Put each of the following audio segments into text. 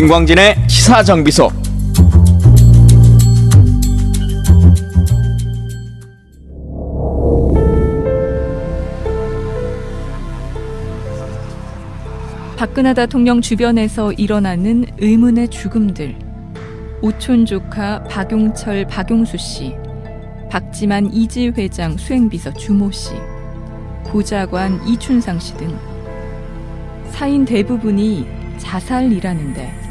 김광진의 시사정비소. 박근혜 대통령 주변에서 일어나는 의문의 죽음들. 오촌 조카 박용철, 박용수 씨, 박지만 이지 회장 수행비서 주모 씨, 보좌관 이춘상 씨 등 사인 대부분이 자살이라는데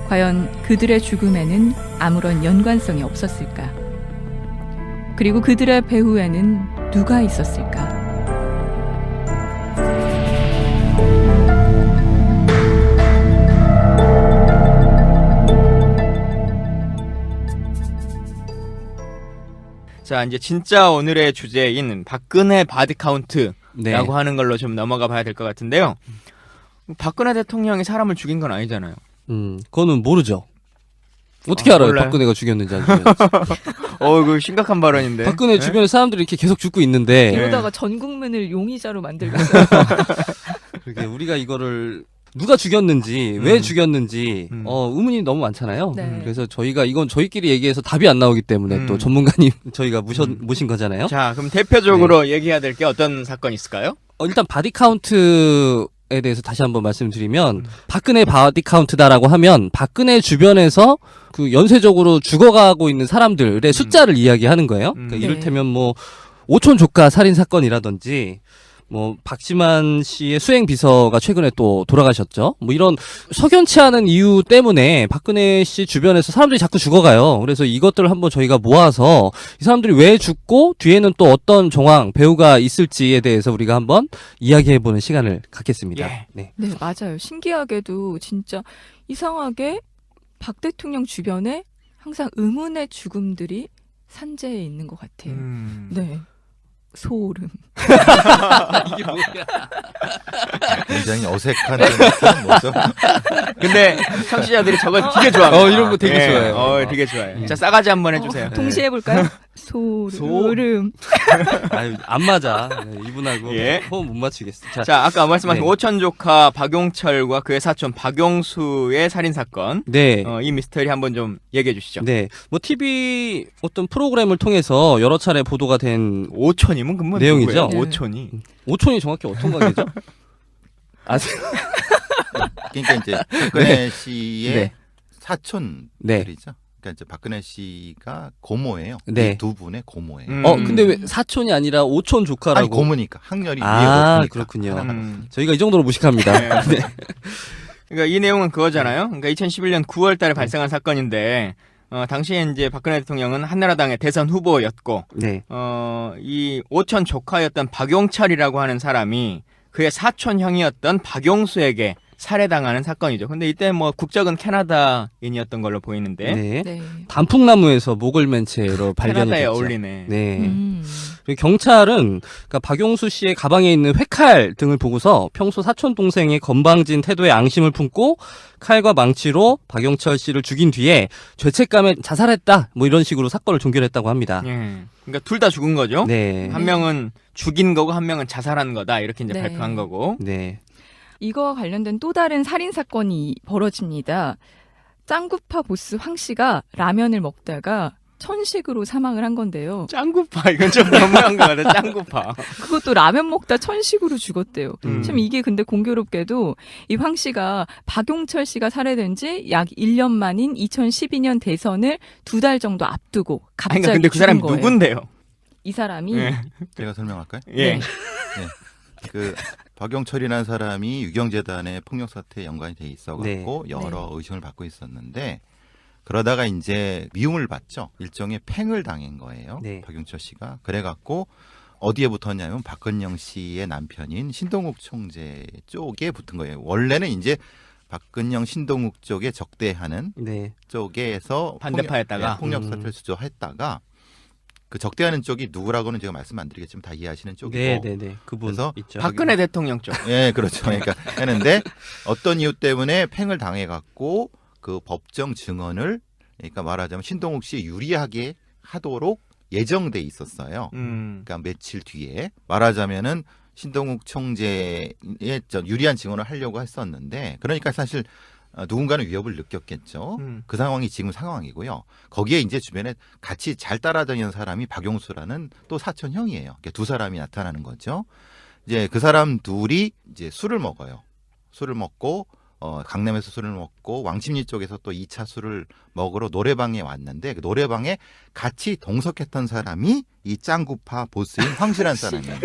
과연 그들의 죽음에는 아무런 연관성이 없었을까? 그리고 그들의 배후에는 누가 있었을까? 자, 이제 진짜 오늘의 주제인 박근혜 바디카운트라고 네. 하는 걸로 좀 넘어가 봐야 될 것 같은데요. 박근혜 대통령이 사람을 죽인 건 아니잖아요. 그거는 모르죠. 어떻게 알아요? 몰라요? 박근혜가 죽였는지 안 죽였는지. 이거 심각한 발언인데. 박근혜 네? 주변에 사람들이 이렇게 계속 죽고 있는데 이러다가 전 국민을 용의자로 만들겠어요. 그러게 우리가 이거를 누가 죽였는지 왜 죽였는지 의문이 너무 많잖아요. 네. 그래서 저희가 이건 저희끼리 얘기해서 답이 안 나오기 때문에 또 전문가님 저희가 모신 거잖아요. 자, 그럼 대표적으로 얘기해야 될 게 어떤 사건이 있을까요? 일단 바디 카운트에 대해서 다시 한번 말씀드리면 박근혜 바디 카운트다라고 하면 박근혜 주변에서 그 연쇄적으로 죽어가고 있는 사람들의 숫자를 이야기하는 거예요. 그러니까 이를테면 뭐 오촌 조카 살인 사건이라든지 뭐 박지만 씨의 수행 비서가 최근에 또 돌아가셨죠. 뭐 이런 석연치 않은 이유 때문에 박근혜 씨 주변에서 사람들이 자꾸 죽어가요. 그래서 이것들을 한번 저희가 모아서 이 사람들이 왜 죽고 뒤에는 또 어떤 정황 배우가 있을지에 대해서 우리가 한번 이야기해보는 시간을 갖겠습니다. 예. 네. 네, 맞아요. 신기하게도 진짜 이상하게 박 대통령 주변에 항상 의문의 죽음들이 산재해 있는 것 같아요. 네. 소름. 이게 뭐야? 굉장히 어색한 그런 모습. 근데 청취자들이 저거 되게 좋아합니다. 이런 거 되게 좋아해요. 되게 좋아해요. 자, 싸가지 한번 해주세요. 동시에 해볼까요? 소름. 아유, 안 맞아. 네, 이분하고 예. 호흡 못 맞추겠어. 자, 아까 말씀하신 네. 오천 조카 박용철과 그의 사촌 박용수의 살인 사건. 네. 이 미스터리 한번 좀 얘기해 주시죠. 네. 뭐 TV 어떤 프로그램을 통해서 여러 차례 보도가 된 오천이면 그건 내용이죠? 누구예요? 네. 오천이. 오촌이 정확히 어떤 관계죠? 그러니까 이제 박근혜 씨의 네. 사촌들이죠. 그러니까 이제 박근혜 씨가 고모예요. 네. 이 두 분의 고모예요. 근데 왜 사촌이 아니라 오촌 조카라고? 아니 고모니까 학렬이 위에 아, 높으니까. 그렇군요. 하나가. 저희가 이 정도로 무식합니다. 네. 그러니까 이 내용은 그거잖아요. 그러니까 2011년 9월 달에 발생한 사건인데 당시에 이제 박근혜 대통령은 한나라당의 대선 후보였고 네. 이 오천 조카였던 박용철이라고 하는 사람이 그의 사촌 형이었던 박용수에게 살해당하는 사건이죠. 근데 이때 뭐 국적은 캐나다인이었던 걸로 보이는데 네. 네. 단풍나무에서 목을 맨 채로 발견이 캐나다에 됐죠. 어울리네. 네. 그리고 경찰은 그러니까 박용수 씨의 가방에 있는 회칼 등을 보고서 평소 사촌 동생의 건방진 태도에 앙심을 품고 칼과 망치로 박용철 씨를 죽인 뒤에 죄책감에 자살했다. 뭐 이런 식으로 사건을 종결했다고 합니다. 예. 그러니까 둘 다 죽은 거죠. 네. 한 명은 죽인 거고 한 명은 자살한 거다. 이렇게 이제 네. 발표한 거고. 네. 이거와 관련된 또 다른 살인 사건이 벌어집니다. 짱구파 보스 황 씨가 라면을 먹다가 천식으로 사망을 한 건데요. 짱구파 이건 좀 너무한 거 같아. 짱구파. 그것도 라면 먹다 천식으로 죽었대요. 음. 참 이게 근데 공교롭게도 이 황 씨가 박용철 씨가 살해된 지 약 1년 만인 2012년 대선을 2달 정도 앞두고 갑자기 그러니까 근데 그 사람이 죽은 거예요. 누군데요? 이 사람이 예. 제가 설명할까요? 예. 네. 그 박용철이라는 사람이 유경재단의 폭력 사태에 연관이 돼 있어갖고 네. 여러 의심을 받고 있었는데 그러다가 이제 미움을 받죠. 일종의 팽을 당한 거예요. 네. 박용철 씨가 그래갖고 어디에 붙었냐면 박근영 씨의 남편인 신동욱 총재 쪽에 붙은 거예요. 원래는 이제 박근영 신동욱 쪽에 적대하는 네. 쪽에서 반대파였다가. 폭력 사태를 주저했다가 그 적대하는 쪽이 누구라고는 제가 말씀 안 드리겠지만 다 이해하시는 쪽이고. 네, 네, 네. 그분 그래서 있죠. 박근혜 대통령 쪽. 예, 그렇죠. 그러니까 했는데 어떤 이유 때문에 팽을 당해갖고 그 법정 증언을 그러니까 말하자면 신동욱 씨에 유리하게 하도록 예정돼 있었어요. 그러니까 며칠 뒤에 말하자면은 신동욱 총재의 유리한 증언을 하려고 했었는데 그러니까 사실 누군가는 위협을 느꼈겠죠. 그 상황이 지금 상황이고요. 거기에 이제 주변에 같이 잘 따라다니는 사람이 박용수라는 또 사촌 형이에요. 두 사람이 나타나는 거죠. 이제 그 사람 둘이 이제 술을 먹어요. 술을 먹고 강남에서 술을 먹고 왕십리 쪽에서 또 2차 술을 먹으러 노래방에 왔는데 그 노래방에 같이 동석했던 사람이 이 짱구파 보스인 황실한 사람이에요.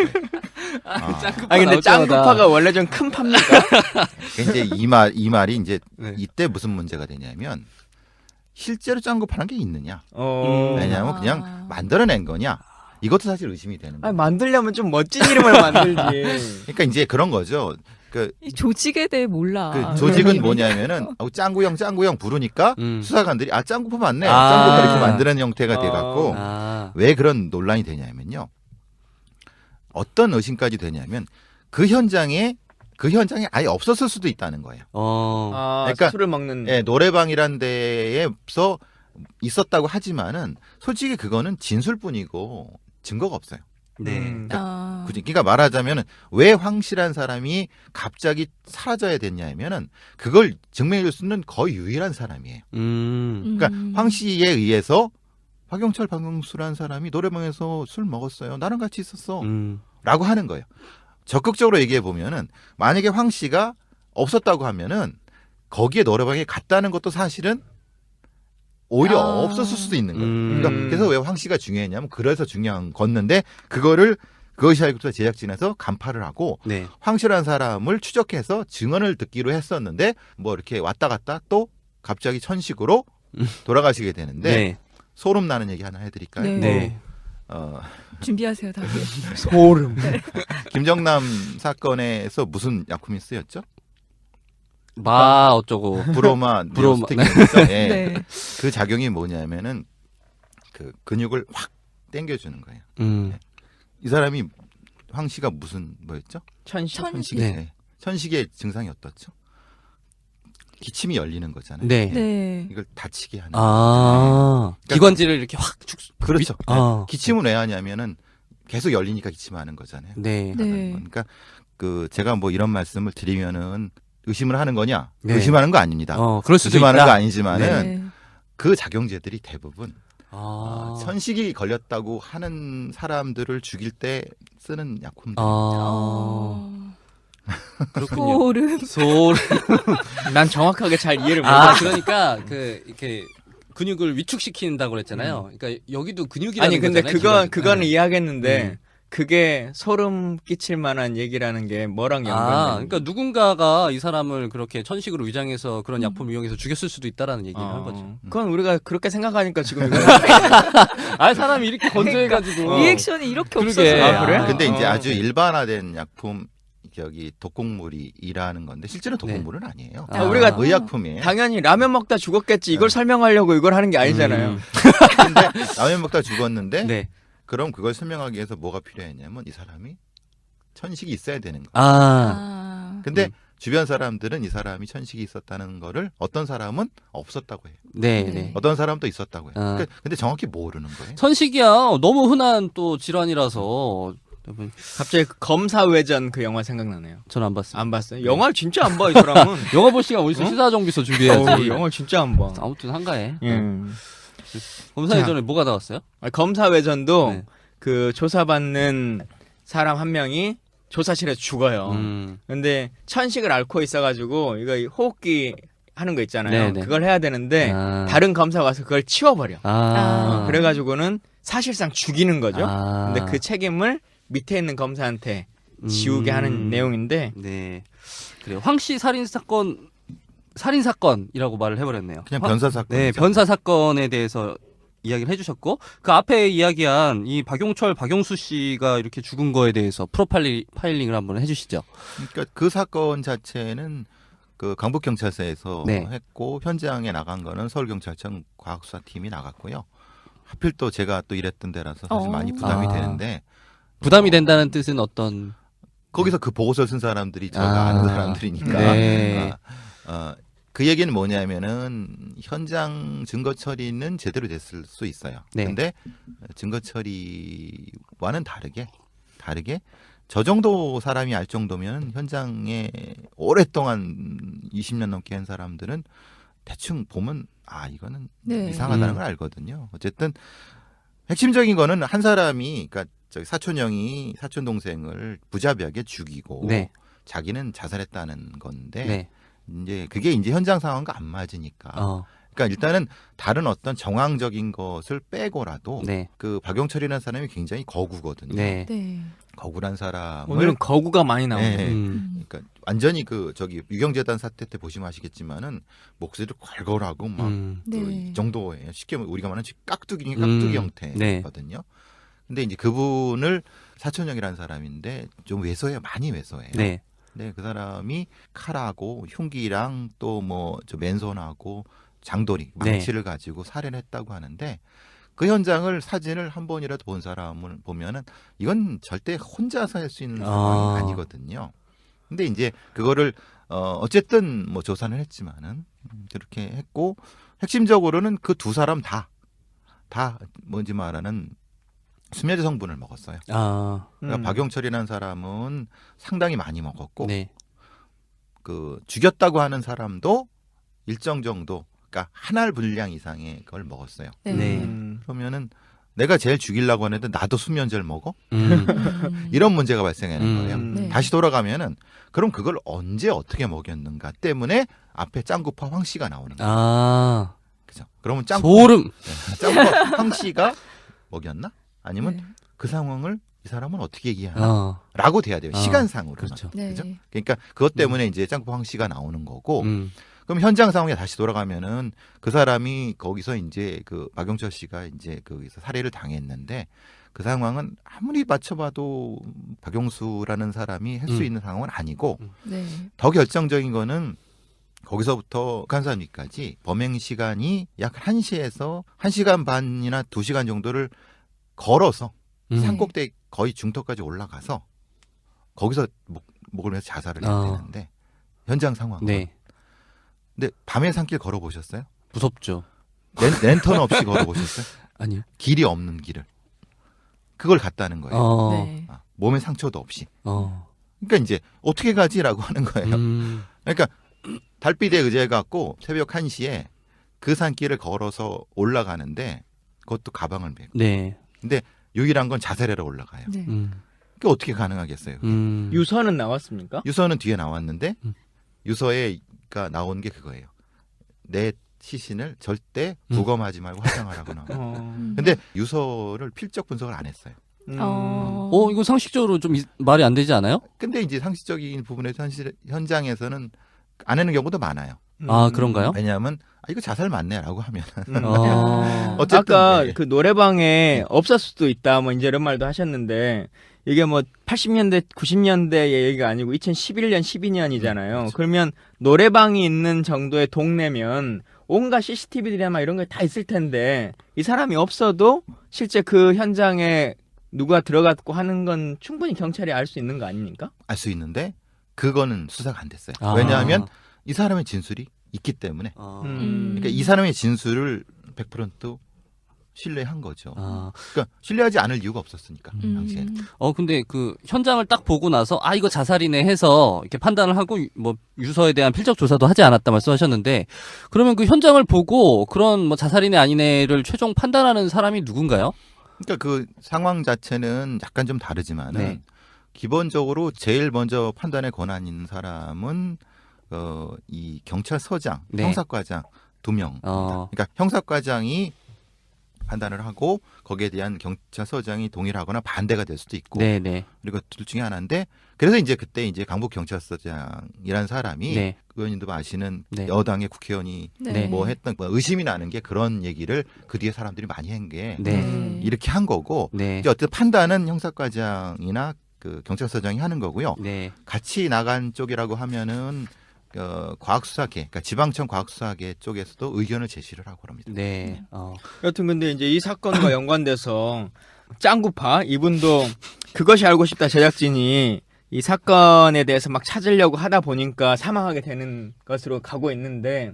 근데 짱구파가 원래 좀 큰 파입니까? 이제 이 말이 이제 네. 이때 무슨 문제가 되냐면 실제로 짱구파라는 게 있느냐? 어. 왜냐하면 그냥 만들어낸 거냐? 이것도 사실 의심이 되는 거예요. 아니, 만들려면 좀 멋진 이름을 만들지. 그러니까 이제 그런 거죠. 이 조직에 대해 몰라. 그 조직은 뭐냐면은 짱구형 부르니까 수사관들이 짱구파 맞네. 짱구파 이렇게 만드는 형태가 돼갖고 왜 그런 논란이 되냐면요. 어떤 의심까지 되냐면 그 현장에 아예 없었을 수도 있다는 거예요. 그러니까 술을 먹는. 예, 노래방이란 데에서 있었다고 하지만은 솔직히 그거는 진술뿐이고 증거가 없어요. 네. 그러니까 말하자면은 왜 황실한 사람이 갑자기 사라져야 됐냐면은 그걸 증명해줄 수 있는 거의 유일한 사람이에요. 그러니까 황 씨에 의해서 박용철, 박용수라는 사람이 노래방에서 술 먹었어요. 나랑 같이 있었어. 라고 하는 거예요. 적극적으로 얘기해 보면은 만약에 황 씨가 없었다고 하면은 거기에 노래방에 갔다는 것도 사실은 오히려 없었을 수도 있는 거예요. 그러니까 그래서 왜 황 씨가 중요했냐면 그래서 중요한 건데 그것이 알고 제작진에서 간파를 하고 네. 황 씨라는 사람을 추적해서 증언을 듣기로 했었는데 뭐 이렇게 왔다 갔다 또 갑자기 천식으로 돌아가시게 되는데 네. 소름 나는 얘기 하나 해드릴까요? 네. 네. 준비하세요, 다들. 소름. 김정남 사건에서 무슨 약품이 쓰였죠? 어쩌고. 브로마, 브로마. 네. 네. 그 작용이 뭐냐면은 그 근육을 확 당겨주는 거예요. 이 사람이 황 씨가 뭐였죠? 천식. 네. 천식의 증상이 어떻죠? 기침이 열리는 거잖아요. 네. 네. 이걸 다치게 하는. 그러니까 기관지를 이렇게 확 그렇죠. 네. 기침을 왜 하냐면은 계속 열리니까 기침하는 거잖아요. 네. 네. 그러니까 제가 뭐 이런 말씀을 드리면은 의심을 하는 거냐? 네. 의심하는 거 아닙니다. 그럴 수도 의심하는 있다. 거 아니지만은 네. 그 작용제들이 대부분 천식. 천식이 걸렸다고 하는 사람들을 죽일 때 쓰는 약품들. 그렇군요. 소름. 난 정확하게 잘 이해를 못해. 그러니까 이렇게 근육을 위축시킨다고 그랬잖아요. 그러니까 여기도 근육이라는 아니 근데 거잖아요. 그거는 이해하겠는데 그게 소름 끼칠 만한 얘기라는 게 뭐랑 연관돼? 그러니까 누군가가 이 사람을 그렇게 천식으로 위장해서 그런 약품을 이용해서 죽였을 수도 있다라는 얘기를 한 거죠. 그건 우리가 그렇게 생각하니까 지금 이거 사람이 이렇게 건조해가지고 리액션이 이렇게 그러게. 없어서. 그래? 근데 이제 아주 일반화된 약품 독곡물이 일하는 건데 실제로 독곡물은 아니에요. 우리가 의약품이에요. 당연히 라면 먹다 죽었겠지. 이걸 설명하려고 이걸 하는 게 아니잖아요. 근데 라면 먹다 죽었는데 네. 그럼 그걸 설명하기 위해서 뭐가 필요했냐면 이 사람이 천식이 있어야 되는 거예요. 근데 주변 사람들은 이 사람이 천식이 있었다는 거를 어떤 사람은 없었다고 해요. 네. 어떤 사람은 또 있었다고 해요. 그러니까 근데 정확히 모르는 거예요. 천식이야. 너무 흔한 또 질환이라서. 갑자기 그 검사외전 그 영화 생각나네요. 저는 안 봤어요. 안 봤어요? 영화를 진짜 안 봐 이 사람은. 영화 볼 시간 어디서 시사정비서 준비해야지. 영화를 진짜 안 봐. 아무튼 한가해. 자. 검사회전에 뭐가 나왔어요? 검사외전도 네. 그 조사받는 사람 한 명이 조사실에서 죽어요. 근데 천식을 앓고 있어가지고 이거 호흡기 하는 거 있잖아요. 네네. 그걸 해야 되는데 다른 검사가 와서 그걸 치워버려. 아. 그래가지고는 사실상 죽이는 거죠. 아. 근데 그 책임을 밑에 있는 검사한테 지우게 하는 내용인데 네. 그래요. 황씨 살인 사건이라고 말을 해버렸네요. 그냥 변사 사건. 네, 변사 사건에 대해서 이야기를 해주셨고 그 앞에 이야기한 이 박용철, 박용수 씨가 이렇게 죽은 거에 대해서 프로파일링을 한번 해주시죠. 그러니까 그 사건 자체는 그 강북경찰서에서 네. 했고 현장에 나간 거는 서울경찰청 과학수사팀이 나갔고요. 하필 또 제가 또 일했던 데라서 사실 많이 부담이 되는데 부담이 된다는 뜻은 어떤 거기서 그 보고서를 쓴 사람들이 제가 아는 사람들이니까 네. 그 얘기는 뭐냐면은 현장 증거 처리는 제대로 됐을 수 있어요. 네. 근데 증거 처리와는 다르게 저 정도 사람이 알 정도면 현장에 오랫동안 20년 넘게 한 사람들은 대충 보면 이거는 네. 이상하다는 걸 알거든요. 어쨌든 핵심적인 거는 한 사람이 그러니까 저기 사촌 형이 사촌 동생을 부자비하게 죽이고 네. 자기는 자살했다는 건데 네. 이제 그게 이제 현장 상황과 안 맞으니까. 그러니까 일단은 다른 어떤 정황적인 것을 빼고라도 네. 그 박용철이라는 사람이 굉장히 거구거든요. 네. 네. 거구란 사람을 오늘은 거구가 많이 나오네요. 네. 음. 그러니까 완전히 그 저기 유경재단 사태 때 보시면 아시겠지만은 목소리를 걸걸하고 막 네. 이 정도에 쉽게 우리가 말하는 깍두기 중에 깍두기 형태거든요. 근데 이제 그분을 사촌형이라는 사람인데 좀 왜소해요. 많이 왜소해요. 네. 근데 그 사람이 칼하고 흉기랑 또 뭐 저 맨손하고 장도리 망치를 가지고 살해를 했다고 하는데 그 현장을 사진을 한 번이라도 본 사람을 보면은 이건 절대 혼자서 할 수 있는 상황이 아니거든요. 근데 이제 그거를 어쨌든 뭐 조사는 했지만은 그렇게 했고 핵심적으로는 그 두 사람 다 뭔지 말하는 수면제 성분을 먹었어요. 그러니까 박용철이라는 사람은 상당히 많이 먹었고 네. 그 죽였다고 하는 사람도 일정 정도 그러니까 한 알 분량 이상의 걸 먹었어요. 네. 네. 그러면은 내가 제일 죽이려고 하는데 나도 수면제를 먹어? 음. 이런 문제가 발생하는 거예요. 네. 다시 돌아가면은 그럼 그걸 언제 어떻게 먹였는가 때문에 앞에 짱구파 황 씨가 나오는 거예요. 그죠? 그러면 소름. 짱구파 황 씨가 먹였나? 아니면 네. 그 상황을 이 사람은 어떻게 이해하나? 라고 돼야 돼요. 시간상으로. 그렇죠. 네. 그죠? 그러니까 그것 때문에 이제 짱구파 황 씨가 나오는 거고 그럼 현장 상황에 다시 돌아가면은 그 사람이 거기서 이제 그 박용철 씨가 이제 거기서 살해를 당했는데 그 상황은 아무리 맞춰봐도 박용수라는 사람이 할 수 있는 상황은 아니고 네. 더 결정적인 거는 거기서부터 북한산위까지 범행 시간이 약 1시에서 1시간 반이나 2시간 정도를 걸어서 산꼭대기 거의 중턱까지 올라가서 거기서 목을 매서 자살을 해야 되는데 현장 상황은 네. 근데 밤에 산길 걸어보셨어요? 무섭죠. 랜턴 없이 걸어보셨어요? 아니요. 길이 없는 길을. 그걸 갔다는 거예요. 네. 몸에 상처도 없이. 어. 그러니까 이제 어떻게 가지라고 하는 거예요. 그러니까 달빛에 의지해갖고 새벽 1시에 그 산길을 걸어서 올라가는데 그것도 가방을 메고. 네. 근데 유일한 건 자살해러 올라가요. 네. 그게 어떻게 가능하겠어요? 그게? 유서는 나왔습니까? 유서는 뒤에 나왔는데 유서에가 나온 게 그거예요. 내 시신을 절대 부검하지 말고 화장하라고 나와요. 근데 유서를 필적 분석을 안 했어요. 이거 상식적으로 좀 말이 안 되지 않아요? 근데 이제 상식적인 부분에서 현장에서는 안 하는 경우도 많아요. 그런가요? 왜냐하면 이거 자살 맞네라고 하면 어쨌든 아까 네. 그 노래방에 없을 수도 있다 뭐 이제 이런 말도 하셨는데 이게 뭐 80년대 90년대의 얘기가 아니고 2011년 12년이잖아요. 그렇죠. 그러면 노래방이 있는 정도의 동네면 온갖 CCTV들이나 막 이런 게 다 있을 텐데 이 사람이 없어도 실제 그 현장에 누가 들어갔고 하는 건 충분히 경찰이 알 수 있는 거 아닙니까? 알 수 있는데 그거는 수사가 안 됐어요. 왜냐하면 이 사람의 진술이 있기 때문에 그러니까 이 사람의 진술을 100% 신뢰한 거죠. 그러니까 신뢰하지 않을 이유가 없었으니까 당시에는. 근데 그 현장을 딱 보고 나서 이거 자살이네 해서 이렇게 판단을 하고 뭐 유서에 대한 필적 조사도 하지 않았다 말씀하셨는데 그러면 그 현장을 보고 그런 뭐 자살이네 아니네를 최종 판단하는 사람이 누군가요? 그러니까 그 상황 자체는 약간 좀 다르지만은 기본적으로 제일 먼저 판단의 권한 있는 사람은 이 경찰서장, 형사과장 2명입니다. 그러니까 형사과장이 판단을 하고 거기에 대한 경찰서장이 동의하거나 반대가 될 수도 있고 그리고 둘 중에 하나인데 그래서 이제 그때 이제 강북 경찰서장이라는 사람이 의원님도 아시는 여당의 국회의원이 뭐 했던 뭐 의심이 나는 게 그런 얘기를 그 뒤에 사람들이 많이 한 게 이렇게 한 거고 이제 어쨌든 판단은 형사과장이나 그 경찰서장이 하는 거고요. 같이 나간 쪽이라고 하면은 과학수사계, 그러니까 지방청 과학수사계 쪽에서도 의견을 제시를 하고 그럽니다. 여튼 근데 이제 이 사건과 연관돼서 짱구파 이분도 그것이 알고 싶다 제작진이 이 사건에 대해서 막 찾으려고 하다 보니까 사망하게 되는 것으로 가고 있는데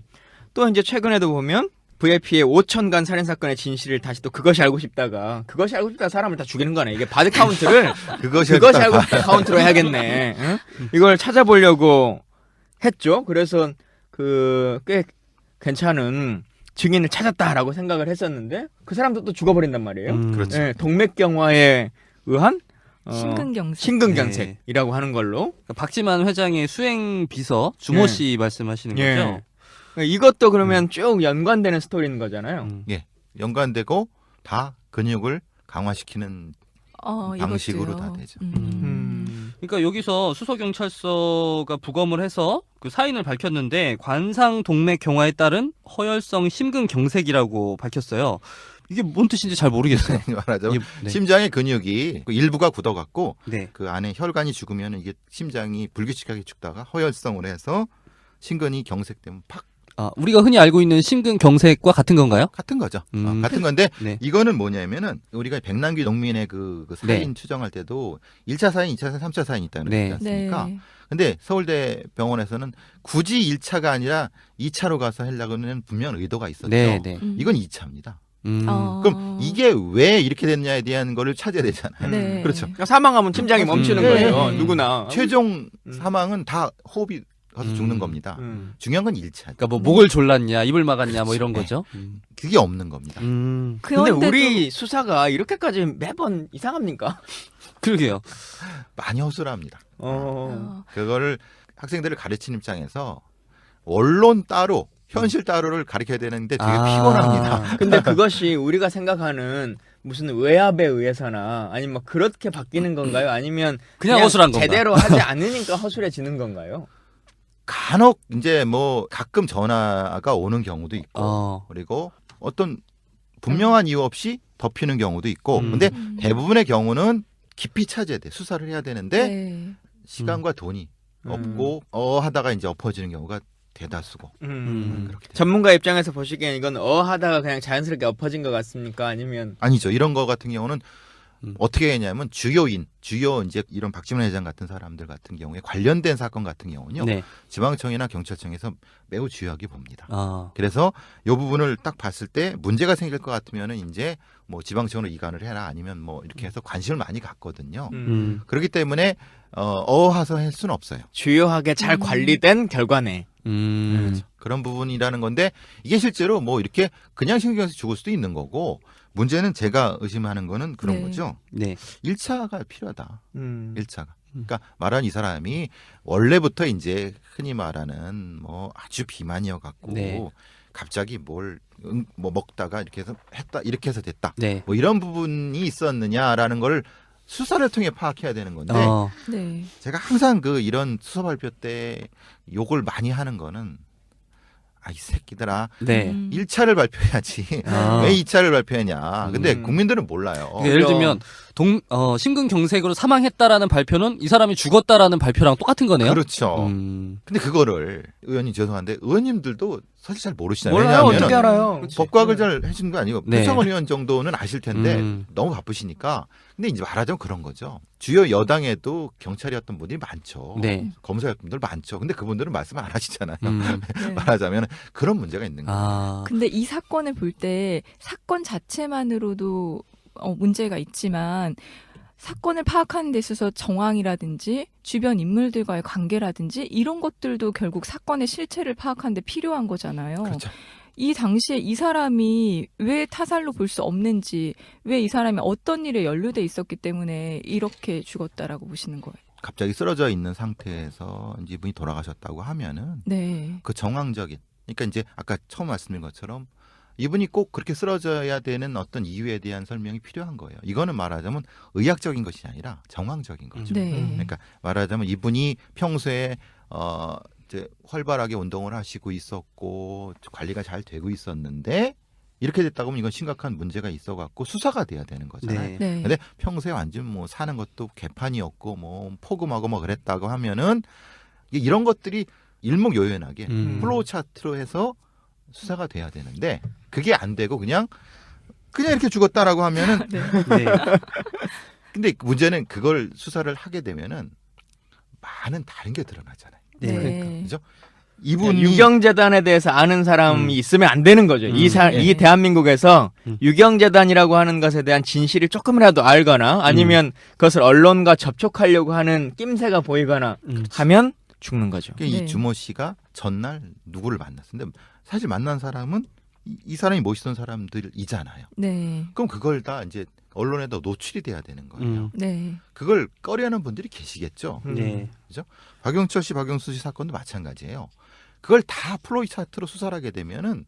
또 이제 최근에도 보면 VIP의 5천간 살인 사건의 진실을 다시 또 그것이 알고 싶다가 그것이 알고 싶다 사람을 다 죽이는 거네. 이게 바디 카운트를 그것이 알고 싶다 카운트로 해야겠네. 응? 이걸 찾아보려고 했죠. 그래서 꽤 괜찮은 증인을 찾았다라고 생각을 했었는데 그 사람도 또 죽어버린단 말이에요. 그렇죠. 예, 동맥경화에 의한 심근경색. 심근경색이라고 하는 걸로. 그러니까 박지만 회장의 수행 비서 주모 예. 씨 말씀하시는 예. 거죠? 이것도 그러면 쭉 연관되는 스토리인 거잖아요. 연관되고 다 근육을 강화시키는 방식으로 이것도요. 다 되죠. 그러니까 여기서 수서경찰서가 부검을 해서 그 사인을 밝혔는데 관상 동맥 경화에 따른 허혈성 심근경색이라고 밝혔어요. 이게 뭔 뜻인지 잘 모르겠어요. 말하자면 이게- 네. 심장의 근육이 그 일부가 굳어갖고 네. 그 안에 혈관이 죽으면 이게 심장이 불규칙하게 죽다가 허혈성으로 해서 심근이 경색되면 팍 아, 우리가 흔히 알고 있는 심근경색과 같은 건가요? 같은 거죠. 음. 같은 건데 네. 이거는 뭐냐면은 우리가 백남기 농민의 그 사인 추정할 때도 1차 사인, 2차 사인, 3차 사인이 있다는 네. 거지 않습니까? 네. 근데 서울대 병원에서는 굳이 1차가 아니라 2차로 가서 하려고는 분명 의도가 있었죠. 네, 네. 이건 2차입니다. 어. 그럼 이게 왜 이렇게 됐냐에 대한 거를 찾아야 되잖아요. 네. 그렇죠. 그러니까 사망하면 심장이 멈추는 네. 거예요. 네. 누구나. 최종 음. 사망은 다 호흡이 가서 죽는 겁니다. 중요한 건 1차. 그러니까 뭐 목을 졸랐냐, 입을 막았냐, 뭐 이런 거죠. 그게 없는 겁니다. 근데 그런데도 우리 수사가 이렇게까지 매번 이상합니까? 그러게요. 많이 허술합니다. 어. 그거를 학생들을 가르치는 입장에서 원론 따로 현실 따로를 가르쳐야 되는데 되게 피곤합니다. 근데 그것이 우리가 생각하는 무슨 외압에 의해서나 아니면 뭐 그렇게 바뀌는 건가요? 아니면 그냥 허술한 건가? 제대로 하지 않으니까 허술해지는 건가요? 간혹 이제 뭐 가끔 전화가 오는 경우도 있고 그리고 어떤 분명한 이유 없이 덮이는 경우도 있고 근데 대부분의 경우는 깊이 찾아야 돼. 수사를 해야 되는데 네. 시간과 돈이 없고 하다가 이제 엎어지는 경우가 대다수고 그렇게 돼요. 전문가 입장에서 보시기엔 이건 하다가 그냥 자연스럽게 엎어진 것 같습니까? 아니면 아니죠. 이런 거 같은 경우는 어떻게 했냐면 주요 이제 이런 박지원 회장 같은 사람들 같은 경우에 관련된 사건 같은 경우는요. 네. 지방청이나 경찰청에서 매우 주요하게 봅니다. 아. 그래서 이 부분을 딱 봤을 때 문제가 생길 것 같으면은 이제 뭐 지방청으로 이관을 해라 아니면 뭐 이렇게 해서 관심을 많이 갖거든요. 그렇기 때문에 어하서 할 수는 없어요. 주요하게 잘 관리된 결과네. 그런 부분이라는 건데 이게 실제로 뭐 이렇게 그냥 신경에서 죽을 수도 있는 거고 문제는 제가 의심하는 거는 그런 네. 거죠. 네. 1차가 필요하다. 1차가. 음. 그러니까 말하는 이 사람이 원래부터 이제 흔히 말하는 뭐 아주 비만이어 갖고 네. 갑자기 뭘 뭐 먹다가 이렇게 해서 했다 이렇게 해서 됐다. 네. 뭐 이런 부분이 있었느냐라는 걸 수사를 통해 파악해야 되는 건데 네. 제가 항상 이런 수사 발표 때 욕을 많이 하는 거는 이 새끼들아 네. 1차를 발표해야지 아. 왜 2차를 발표하냐. 근데 음. 국민들은 몰라요. 그러니까 예를 들면 심근경색으로 사망했다라는 발표는 이 사람이 죽었다라는 발표랑 똑같은 거네요. 그렇죠. 근데 그거를 의원님 죄송한데 의원님들도 사실 잘 모르시잖아요. 몰라요. 왜냐하면 어떻게 알아요? 법과학을 잘 해주는 거 아니고 네. 표창원 의원 정도는 아실 텐데 너무 바쁘시니까. 근데 이제 말하자면 그런 거죠. 주요 여당에도 경찰이었던 분들이 많죠. 네. 검사였던 분들 많죠. 근데 그분들은 말씀 안 하시잖아요. 네. 말하자면 그런 문제가 있는 거예요. 아. 근데 이 사건을 볼 때 사건 자체만으로도 문제가 있지만 사건을 파악하는 데 있어서 정황이라든지 주변 인물들과의 관계라든지 이런 것들도 결국 사건의 실체를 파악하는 데 필요한 거잖아요. 그렇죠. 이 당시에 이 사람이 왜 타살로 볼 수 없는지, 왜 이 사람이 어떤 일에 연루돼 있었기 때문에 이렇게 죽었다라고 보시는 거예요. 갑자기 쓰러져 있는 상태에서 이제 이분이 돌아가셨다고 하면은 네. 그 정황적인 그러니까 이제 아까 처음 말씀드린 것처럼 이분이 꼭 그렇게 쓰러져야 되는 어떤 이유에 대한 설명이 필요한 거예요. 이거는 말하자면 의학적인 것이 아니라 정황적인 거죠. 네. 그러니까 말하자면 이분이 평소에 이제 활발하게 운동을 하시고 있었고 관리가 잘 되고 있었는데 이렇게 됐다고 하면 이건 심각한 문제가 있어갖고 수사가 돼야 되는 거잖아요. 네. 네. 근데 평소에 완전 뭐 사는 것도 개판이었고 뭐 포금하고 뭐 그랬다고 하면은 이런 것들이 일목요연하게 플로우 차트로 해서 수사가 돼야 되는데 그게 안 되고 그냥 이렇게 죽었다라고 하면은 네. 네. 근데 문제는 그걸 수사를 하게 되면은 많은 다른 게 드러나잖아요. 네. 그죠? 이분이 유경재단에 대해서 아는 사람이 있으면 안 되는 거죠. 이 대한민국에서 유경재단이라고 하는 것에 대한 진실을 조금이라도 알거나 아니면 그것을 언론과 접촉하려고 하는 낌새가 보이거나 하면 죽는 거죠. 그러니까 네. 이 주모 씨가 전날 누구를 만났어. 근데 사실 만난 사람은 이 사람이 멋있던 사람들이잖아요. 네. 그럼 그걸 다 이제 언론에다 노출이 돼야 되는 거예요. 네. 그걸 꺼려하는 분들이 계시겠죠. 네. 박영철 씨, 박영수 씨 사건도 마찬가지예요. 그걸 다 플로이 차트로 수사를 하게 되면은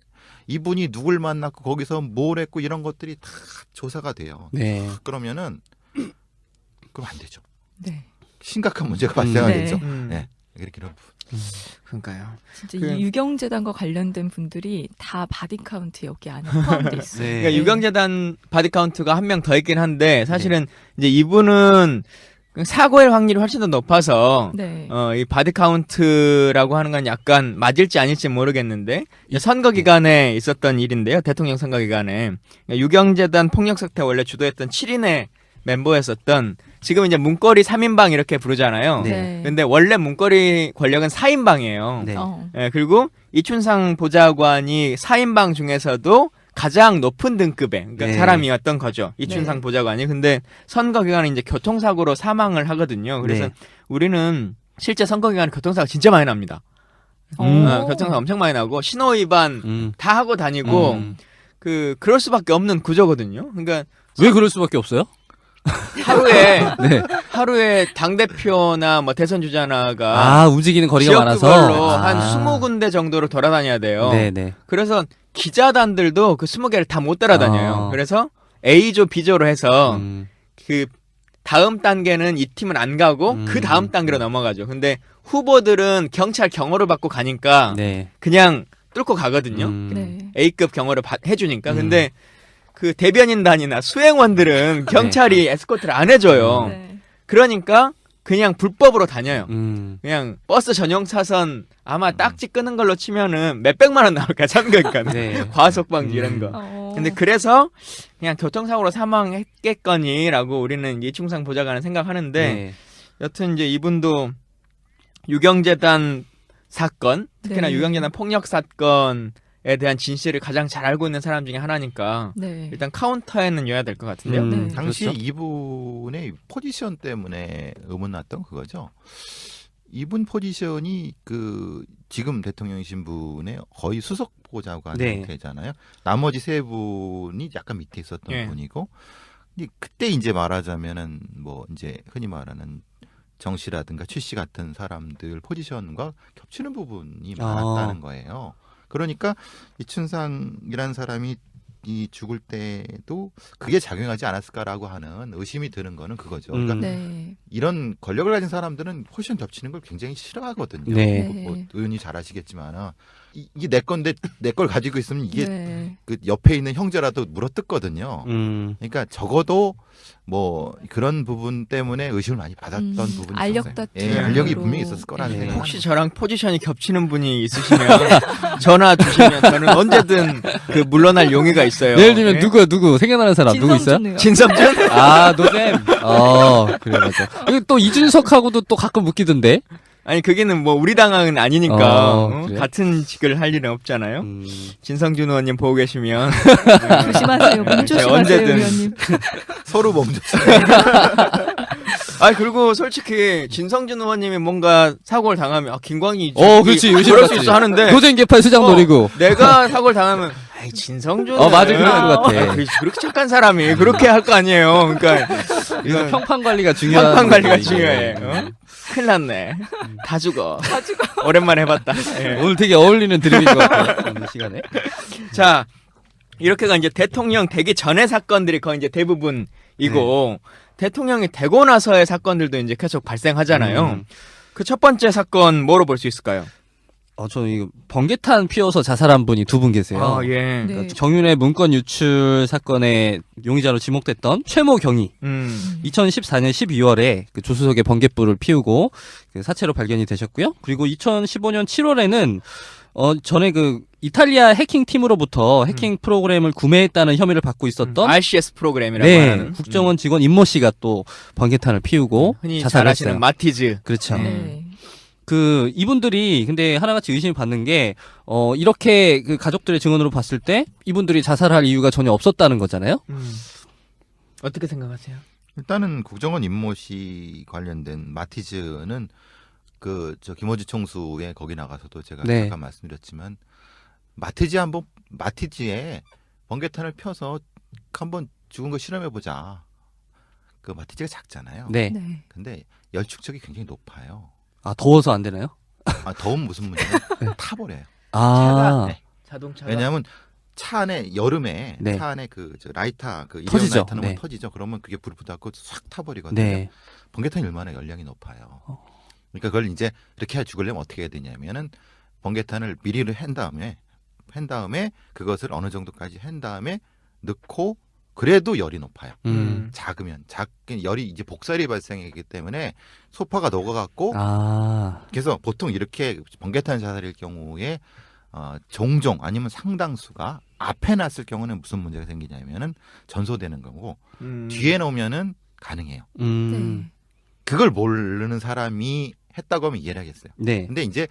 이분이 누굴 만났고 거기서 뭘 했고 이런 것들이 다 조사가 돼요. 네. 그러면은 그럼 안 되죠. 네. 심각한 문제가 발생하겠죠. 네. 네. 이렇게 이런 부분. 그러니까요. 진짜 그- 이 유경재단과 관련된 분들이 다 바디카운트 여기 안에 포함돼 있어요. 네. 그러니까 유경재단 바디 카운트가 한 명 더 있긴 한데 사실은 이제 이분은 사고일 확률이 훨씬 더 높아서 네. 이 바디 카운트라고 하는 건 약간 맞을지 아닐지 모르겠는데 선거 기간에 있었던 일인데요. 대통령 선거 기간에 유경재단 폭력 사태 원래 주도했던 7인의 멤버였었던 지금 이제 문고리 3인방 이렇게 부르잖아요. 네. 근데 원래 문고리 권력은 4인방이에요. 네. 그리고 이춘상 보좌관이 4인방 중에서도 가장 높은 등급의 그러니까 네. 사람이었던 거죠. 이춘상 네. 보좌관이. 근데 선거 기간에 이제 교통사고로 사망을 하거든요. 그래서 네. 우리는 실제 선거 기간에 교통사고 진짜 많이 납니다. 교통사고 엄청 많이 나고 신호 위반 다 하고 다니고 그럴 수밖에 없는 구조거든요. 그러니까 왜 그럴 수밖에 없어요? 하루에 네. 하루에 당 대표나 뭐 대선 주자나가 움직이는 거리가 많아서 지역별로 한 20군데 정도로 돌아다녀야 돼요. 네네. 그래서 기자단들도 그 20개를 다 못 따라다녀요. 아. 그래서 A조, B조로 해서 음. 그 다음 단계는 이 팀은 안 가고 그 다음 단계로 넘어가죠. 근데 후보들은 경찰 경호를 받고 가니까 네. 그냥 뚫고 가거든요. 네. A급 경호를 해주니까. 근데 그 대변인단이나 수행원들은 경찰이 에스코트를 안 해줘요. 네. 그러니까 그냥 불법으로 다녀요. 음. 그냥 버스 전용 차선 아마 딱지 끄는 걸로 치면은 몇백만 원 나올 거야. 참고니까. 네. 과속 방지 이런 거. 근데 그래서 그냥 교통사고로 사망했겠거니라고 우리는 이충상 보좌관은 생각하는데 네. 여튼 이제 이분도 유경재단 사건, 특히나 네. 유경재단 폭력 사건에 대한 진실을 가장 잘 알고 있는 사람 중에 하나니까 네. 일단 카운터에는 넣어야 될 것 같은데요. 음. 네. 당시 그렇죠. 이분의 포지션 때문에 의문났던 그거죠. 이분 포지션이 그 지금 대통령이신 분의 거의 수석 보좌관 네. 상태잖아요. 나머지 세 분이 약간 밑에 있었던 예. 분이고, 근데 그때 이제 말하자면은 뭐 이제 흔히 말하는 정 씨라든가 최 씨 같은 사람들 포지션과 겹치는 부분이 많았다는 거예요. 그러니까 이춘상이라는 사람이 이 죽을 때도 그게 작용하지 않았을까라고 하는 의심이 드는 거는 그거죠. 그러니까 네. 이런 권력을 가진 사람들은 포지션 겹치는 걸 굉장히 싫어하거든요. 네. 뭐 의원이 잘 아시겠지만 이게 내 건데 내 걸 가지고 있으면 이게 네. 그 옆에 있는 형제라도 물어뜯거든요. 그러니까 적어도 뭐 그런 부분 때문에 의심을 많이 받았던 부분이 알력 있었어요. 다툼. 예, 알력이 분명히 있었을 거라는 네. 생각. 혹시 저랑 포지션이 겹치는 분이 있으시면 전화 주시면 저는 언제든 그 물러날 용의가 있어요. 예를 들면 네? 누구 생각나는 사람 누구 있어요? 진성준이요. 진섭준? 노잼. 그래 맞아. 그리고 또 이준석하고도 또 가끔 웃기던데. 아니 그게는 뭐 우리 당은 아니니까 그래요? 같은 직을 할 일은 없잖아요. 진성준 의원님 보고 계시면 조심하세요. 몸 제가 조심하세요, 언제든. 의원님. 서로 멈췄어요. 아 그리고 솔직히 진성준 의원님이 뭔가 사고를 당하면 김광희 그렇지. 의심 그럴 수 받지. 있어 하는데 도쟁 개판 수장 노리고. 내가 사고를 당하면 아이 진성준 맞아, 그럴 것 같아. 그렇게 착한 사람이 그렇게 할 거 아니에요. 그러니까 이거 평판 관리가 중요한. 평판 관리가 거죠, 중요해. 이게. 어? 큰일 났네. 다 죽어. 오랜만에 해봤다. 예. 오늘 되게 어울리는 드립인 것 같아요. 오늘 시간에. 자, 이렇게가 이제 대통령 되기 전의 사건들이 거의 이제 대부분이고, 대통령이 되고 나서의 사건들도 이제 계속 발생하잖아요. 그 첫 번째 사건 뭐로 볼 수 있을까요? 저는 이거 번개탄 피워서 자살한 분이 두 분 계세요. 아, 예. 네. 정윤회 문건 유출 사건의 용의자로 지목됐던 최모 경위. 2014년 12월에 그 조수석에 번갯불을 피우고 그 사체로 발견이 되셨고요. 그리고 2015년 7월에는 전에 그 이탈리아 해킹 팀으로부터 해킹 프로그램을 구매했다는 혐의를 받고 있었던 RCS 프로그램이라고 네, 하는 국정원 직원 임모 씨가 또 번개탄을 피우고 흔히 잘 자살했어요. 아시는 마티즈. 그렇죠. 네. 그 이분들이 근데 하나같이 의심이 받는 게 이렇게 그 가족들의 증언으로 봤을 때 이분들이 자살할 이유가 전혀 없었다는 거잖아요. 어떻게 생각하세요? 일단은 국정원 임모 씨 관련된 마티즈는 저 김호지 총수의 거기 나가서도 제가 네. 잠깐 말씀드렸지만 마티지에 번개탄을 펴서 한번 죽은 거 실험해 보자. 그 마티지가 작잖아요. 네. 네. 근데 열 축적이 굉장히 높아요. 아, 더워서 안 되나요? 더운 무슨 문제냐? 타버려요. 아. 네. 자동차가 왜냐하면 차 안에 여름에 네. 차 안에 저 라이터 그 일회용 터지죠. 라이터는 네. 터지죠. 그러면 그게 불이 붙어갖고 싹 타버리거든요. 네. 번개탄이 얼마나 열량이 높아요. 그러니까 그걸 이제 이렇게 죽으려면 어떻게 해야 되냐면은 번개탄을 미리를 한 다음에 그것을 어느 정도까지 한 다음에 넣고 그래도 열이 높아요. 작으면 열이 이제 복살이 발생하기 때문에 소파가 녹아갖고 아. 그래서 보통 이렇게 번개탄 자살일 경우에 종종 아니면 상당수가 앞에 놨을 경우는 무슨 문제가 생기냐면은 전소되는 거고 뒤에 놓으면은 가능해요. 네. 그걸 모르는 사람이 했다고 하면 이해를 하겠어요. 네. 근데 이제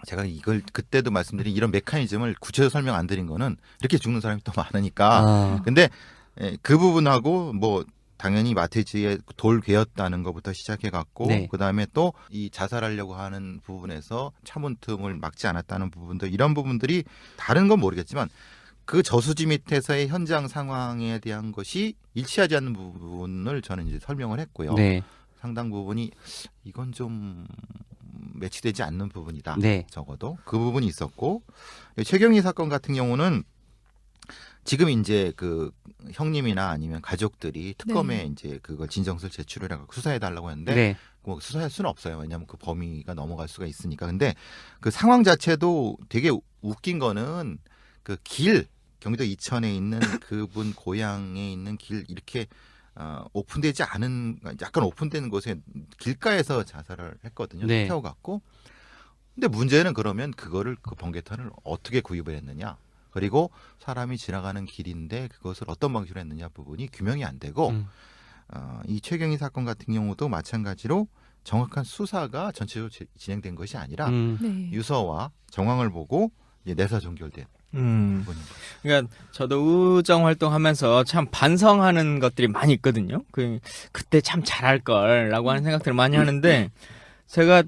제가 이걸 그때도 말씀드린 이런 메커니즘을 구체적으로 설명 안 드린 거는 이렇게 죽는 사람이 또 많으니까. 아. 근데 그 부분하고 뭐 당연히 마티지에 돌 괴었다는 것부터 시작해 갖고 네. 그다음에 또 이 자살하려고 하는 부분에서 차문 틈을 막지 않았다는 부분도 이런 부분들이 다른 건 모르겠지만 그 저수지 밑에서의 현장 상황에 대한 것이 일치하지 않는 부분을 저는 이제 설명을 했고요. 네. 상당 부분이 이건 좀 매치되지 않는 부분이다. 네. 적어도 그 부분이 있었고 최경희 사건 같은 경우는 지금 이제 그 형님이나 아니면 가족들이 특검에 네. 이제 그걸 진정서를 제출을 해갖고 수사해 달라고 했는데 네. 뭐 수사할 수는 없어요. 왜냐하면 그 범위가 넘어갈 수가 있으니까. 근데 그 상황 자체도 되게 웃긴 거는 그 길 경기도 이천에 있는 그분 고향에 있는 길 이렇게 오픈되지 않은 약간 오픈된 곳에 길가에서 자살을 했거든요. 네. 태워갖고. 근데 문제는 그러면 그거를 그 번개탄을 어떻게 구입을 했느냐. 그리고 사람이 지나가는 길인데 그것을 어떤 방식으로 했느냐 부분이 규명이 안 되고 이 최경희 사건 같은 경우도 마찬가지로 정확한 수사가 전체적으로 진행된 것이 아니라 네. 유서와 정황을 보고 이제 내사 종결된 부분입니다. 그러니까 저도 의정 활동하면서 참 반성하는 것들이 많이 있거든요. 그때 참 잘할 걸라고 하는 생각들을 많이 하는데 제가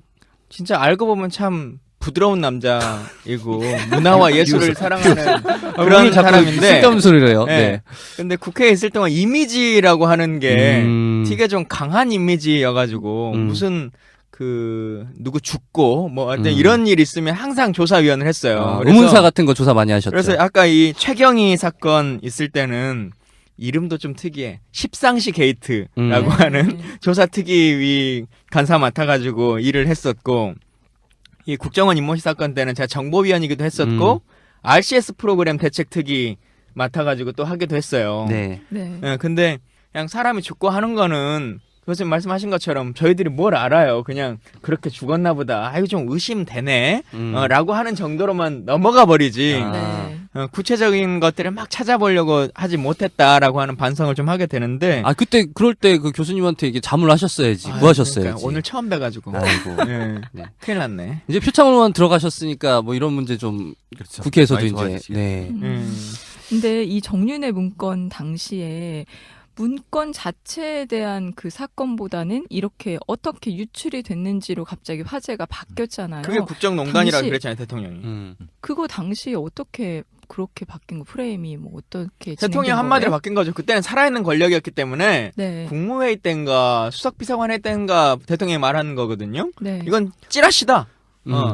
진짜 알고 보면 참 부드러운 남자이고 문화와 예술을 사랑하는 그런 사람인데 쓸데없는 소리를 해요. 네. 네. 근데 국회에 있을 동안 이미지라고 하는 게 되게 음. 좀 강한 이미지여가지고 무슨 누구 죽고 뭐 하여튼 이런 일 있으면 항상 조사위원을 했어요. 아, 그래서- 의문사 같은 거 조사 많이 하셨죠. 그래서 아까 이 최경희 사건 있을 때는 이름도 좀 특이해. 십상시 게이트라고 하는 조사특위위 간사 맡아가지고 일을 했었고 이 국정원 임모시 사건 때는 제가 정보위원이기도 했었고 RCS 프로그램 대책특위 맡아가지고 또 하기도 했어요. 네. 네. 예, 근데 그냥 사람이 죽고 하는 거는 교수님 말씀하신 것처럼 저희들이 뭘 알아요. 그냥 그렇게 죽었나 보다. 아이고 좀 의심되네. 라고 하는 정도로만 넘어가 버리지. 아. 네. 구체적인 것들을 막 찾아보려고 하지 못했다라고 하는 반성을 좀 하게 되는데. 아, 그때 그럴 때 그 교수님한테 이게 자문하셨어야지. 아유, 구하셨어야지. 그러니까 오늘 처음 뵈가지고. 아이고. 예, 네. 큰일 났네. 이제 표창원만 들어가셨으니까 뭐 이런 문제 좀 그렇죠. 국회에서도 많이 이제 좋아지시겠죠. 네. 근데 이 정윤회 문건 당시에 문건 자체에 대한 그 사건보다는 이렇게 어떻게 유출이 됐는지로 갑자기 화제가 바뀌었잖아요. 그게 국정농단이라 당시- 그랬잖아요, 대통령이. 그거 당시에 어떻게 그렇게 바뀐 거 프레임이 뭐 어떻게 대통령 진행된 한마디로 거예요? 바뀐 거죠. 그때는 살아있는 권력이었기 때문에 네. 국무회의 때인가 수석비서관회 때인가 대통령이 말하는 거거든요. 네. 이건 찌라시다.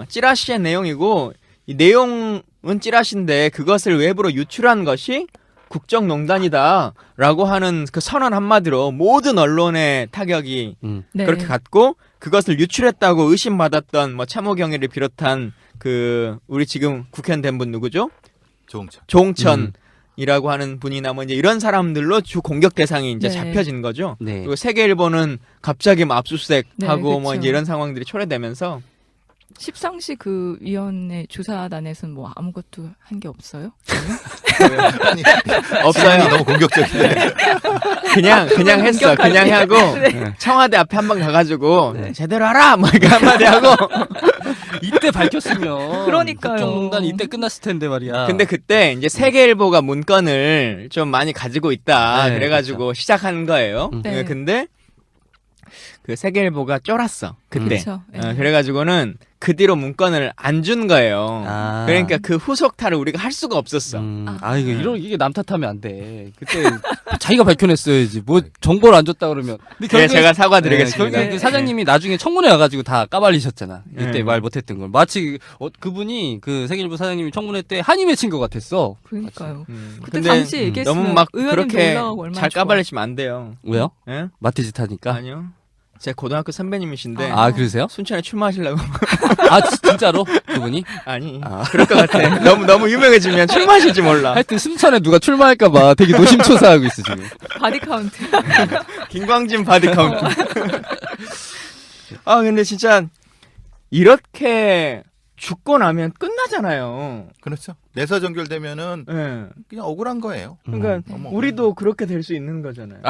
찌라시의 내용이고 이 내용은 찌라시인데 그것을 외부로 유출한 것이 국정농단이다라고 하는 그 선언 한마디로 모든 언론의 타격이 네. 그렇게 갔고 그것을 유출했다고 의심받았던 뭐 참호경위를 비롯한 그 우리 지금 국회의원 된 분 누구죠? 조홍천. 조홍천이라고 하는 분이나 뭐 이제 이런 사람들로 주 공격 대상이 이제 네. 잡혀진 거죠. 네. 그리고 세계일보는 갑자기 뭐 압수수색하고 네, 뭐 그쵸. 이제 이런 상황들이 초래되면서 십상시 그 위원회 조사단에서는 뭐 아무것도 한 게 없어요? 아니, 없어요. 너무 공격적이네. 그냥 했어. 그냥 하고 청와대 앞에 한 번 가가지고 네. 제대로 하라 뭐 이렇게 한마디 하고. 이때 밝혔으면 그러니까요. 국정농단 이때 끝났을 텐데 말이야. 근데 그때 이제 세계일보가 문건을 좀 많이 가지고 있다. 네, 그래가지고 시작한 거예요. 네. 근데 그 세계일보가 쫄았어 그때. 그쵸. 예. 그래가지고는 그 뒤로 문건을 안 준 거예요. 아. 그러니까 그 후속타를 우리가 할 수가 없었어. 이게 남 탓하면 안 돼. 그때 자기가 밝혀냈어야지. 뭐 정보를 안 줬다 그러면. 근데 네, 제가 사과드리겠습니다. 결국에 그 사장님이 나중에 청문회 와가지고 다 까발리셨잖아. 이때 네. 말 못했던 걸. 마치 그분이 그 세계일보 사장님이 청문회 때 한이 맺힌 것 같았어. 그러니까요. 그때 근데 당시 얘기했으면 너무 막 의원님도 그렇게 올라가고 얼마나 잘 좋아. 까발리시면 안 돼요. 왜요? 예? 마티즈 타니까. 아니요. 제 고등학교 선배님이신데 아 그러세요? 순천에 출마하시려고. 아 진짜로 그분이? 아니 아. 그럴 것 같아. 너무 유명해지면 출마하실지 몰라. 하여튼 순천에 누가 출마할까봐 되게 노심초사하고 있어 지금. 바디 카운트. 김광진 바디 카운트. 아 근데 진짜 이렇게 죽고 나면 끝나잖아요. 그렇죠. 내사 정결되면은 예. 그냥 억울한 거예요. 그러니까 너무 우리도 그렇게 될 수 있는 거잖아요.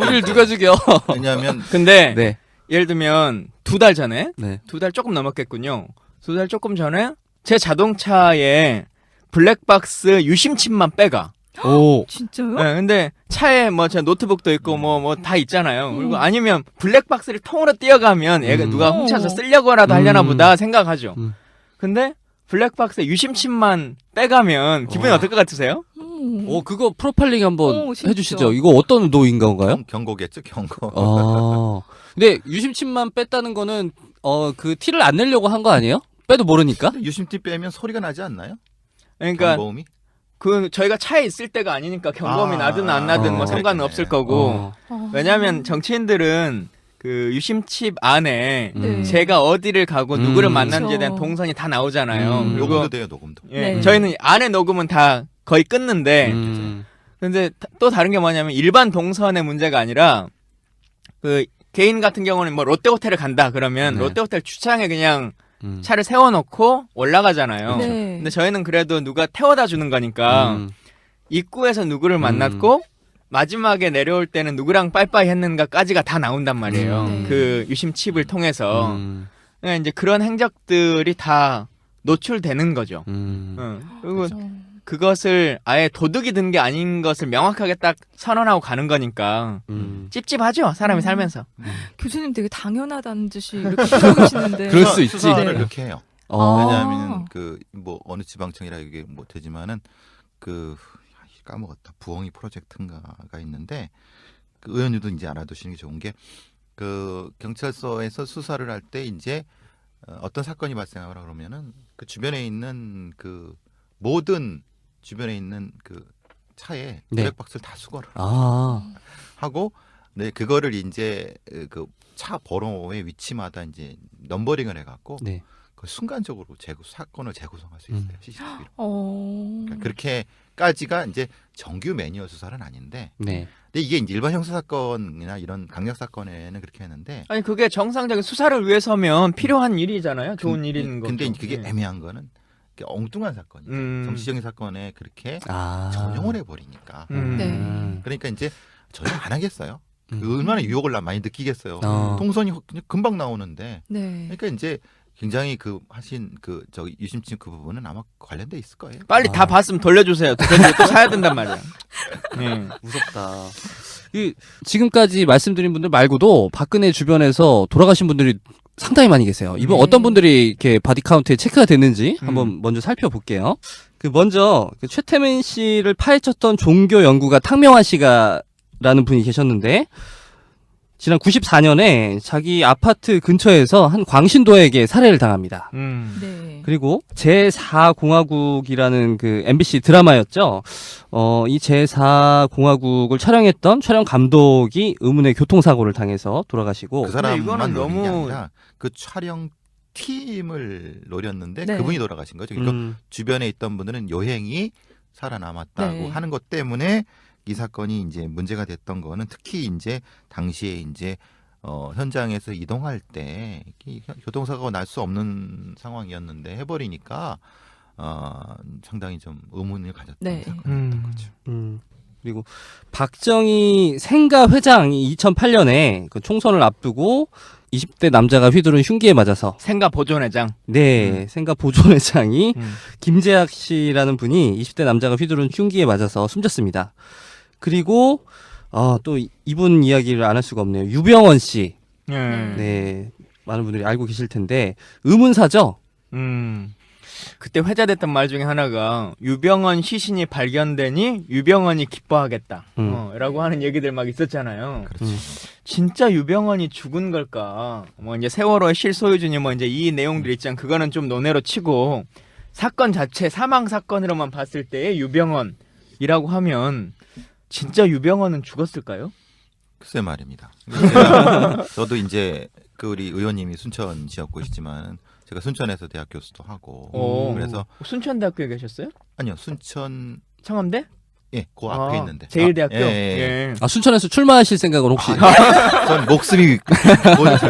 우리를 누가 죽여? 왜냐하면 근데 네. 예를 들면 2달 전에 네. 2달 조금 넘었겠군요. 2달 조금 전에 제 자동차에 블랙박스 유심칩만 빼가. 오. 진짜요? 네, 근데 차에 뭐 제 노트북도 있고 뭐 다 있잖아요. 그리고 아니면 블랙박스를 통으로 띄어가면 얘가 누가 훔쳐서 쓰려고라도 하려나 보다 생각하죠. 근데 블랙박스에 유심칩만 빼가면 기분이 어떨 것 같으세요? 그거 프로파일링 한번 진짜. 해주시죠. 이거 어떤 노인 건가요? 경고겠죠, 경고. 근데 유심칩만 뺐다는 거는 그 티를 안 내려고 한 거 아니에요? 빼도 모르니까. 유심티 빼면 소리가 나지 않나요? 그러니까 경보음이? 그 저희가 차에 있을 때가 아니니까 경고음이 나든 안 나든 뭐 상관은 없을 거고. 왜냐하면 정치인들은 그 유심칩 안에 네. 제가 어디를 가고 누구를 만났는지에 대한 그쵸. 동선이 다 나오잖아요. 그리고 녹음도 돼요, 녹음도. 예, 네. 저희는 안에 녹음은 다 거의 끊는데 근데 또 다른 게 뭐냐면 일반 동선의 문제가 아니라 그 개인 같은 경우는 뭐 롯데호텔을 간다 그러면 네. 롯데호텔 주차장에 그냥 차를 세워놓고 올라가잖아요. 네. 근데 저희는 그래도 누가 태워다 주는 거니까 입구에서 누구를 만났고 마지막에 내려올 때는 누구랑 빠이빠이 했는가까지가 다 나온단 말이에요. 네. 그 유심칩을 통해서 그러니까 이제 그런 행적들이 다 노출되는 거죠. 그리고 그죠. 그것을 아예 도둑이 든 게 아닌 것을 명확하게 딱 선언하고 가는 거니까 찝찝하죠 사람이 살면서. 교수님 되게 당연하다는 듯이 이렇게 표현하시는데. 그럴 수 있지. 수사를 네. 그렇게 해요. 아. 왜냐하면 그 뭐 어느 지방청이라 이게 못 되지만은 그 까먹었다. 부엉이 프로젝트인가가 있는데 그 의원님도 이제 알아두시는 게 좋은 게 그 경찰서에서 수사를 할 때 이제 어떤 사건이 발생하거나 그러면은 그 주변에 있는 그 모든 주변에 있는 그 차에 네. 블랙박스를 다 수거를 아. 하고 네 그거를 이제 그 차 번호의 위치마다 이제 넘버링을 해갖고 네. 그 순간적으로 사건을 재구성할 수 있어요. CCTV로. 그러니까 그렇게까지가 이제 정규 매뉴얼 수사는 아닌데, 네. 근데 이게 이제 일반 형사 사건이나 이런 강력 사건에는 그렇게 했는데, 아니 그게 정상적인 수사를 위해서면 필요한 일이잖아요. 좋은 일인 거죠. 근데 이제 그게 예. 애매한 거는 이게 엉뚱한 사건이 정치적인 사건에 그렇게 전용을 해버리니까. 네. 그러니까 이제 전용 안 하겠어요. 얼마나 유혹을 많이 느끼겠어요. 어. 통선이 그냥 금방 나오는데. 네. 그러니까 이제 굉장히 그 하신 그 저기 유심칩 그 부분은 아마 관련돼 있을 거예요. 빨리 다 봤으면 돌려주세요. 또 사야 된단 말이야. 예. 무섭다. 지금까지 말씀드린 분들 말고도 박근혜 주변에서 돌아가신 분들이 상당히 많이 계세요. 이번 어떤 분들이 이렇게 바디 카운트에 체크가 됐는지 한번 먼저 살펴볼게요. 먼저 최태민 씨를 파헤쳤던 종교 연구가 탕명환 씨가라는 분이 계셨는데 지난 94년에 자기 아파트 근처에서 한 광신도에게 살해를 당합니다. 네. 그리고 제4공화국이라는 그 MBC 드라마였죠. 이 제4공화국을 촬영했던 촬영 감독이 의문의 교통사고를 당해서 돌아가시고. 그 사람만 이거는 노린 게 너무- 아니라 그 촬영 팀을 노렸는데 네. 그분이 돌아가신 거죠. 그러니까 주변에 있던 분들은 요행이 살아남았다고 네. 하는 것 때문에 이 사건이 이제 문제가 됐던 거는 특히 이제 당시에 이제 현장에서 이동할 때 교통사고가 날 수 없는 상황이었는데 해버리니까 상당히 좀 의문을 가졌던 네. 사건이었던 거죠. 그리고 박정희 생가 회장이 2008년에 그 총선을 앞두고 20대 남자가 휘두른 흉기에 맞아서 생가 보존회장. 생가 보존회장이 음. 김재학 씨라는 분이 20대 남자가 휘두른 흉기에 맞아서 숨졌습니다. 그리고 또 이분 이야기를 안 할 수가 없네요. 유병원 씨. 예. 네, 많은 분들이 알고 계실 텐데 의문사죠. 그때 회자됐던 말 중에 하나가 유병헌 시신이 발견되니 유병헌이 기뻐하겠다. 라고 하는 얘기들 막 있었잖아요. 그렇죠. 진짜 유병헌이 죽은 걸까? 뭐 이제 세월호의 실소유주니 뭐 이제 이 내용들 있잖아. 그거는 좀 논외로 치고 사건 자체 사망 사건으로만 봤을 때의 유병헌이라고 하면 진짜 유병헌은 죽었을까요? 글쎄 말입니다. 저도 이제 그 우리 의원님이 순천 지역구시지만 제가 순천에서 대학 교수도 하고 그래서 순천대학교에 계셨어요? 아니요 순천 청암대? 예, 그 앞에 있는데 제일대학교. 예, 예. 아, 순천에서 출마하실 생각은 혹시? 전 목숨이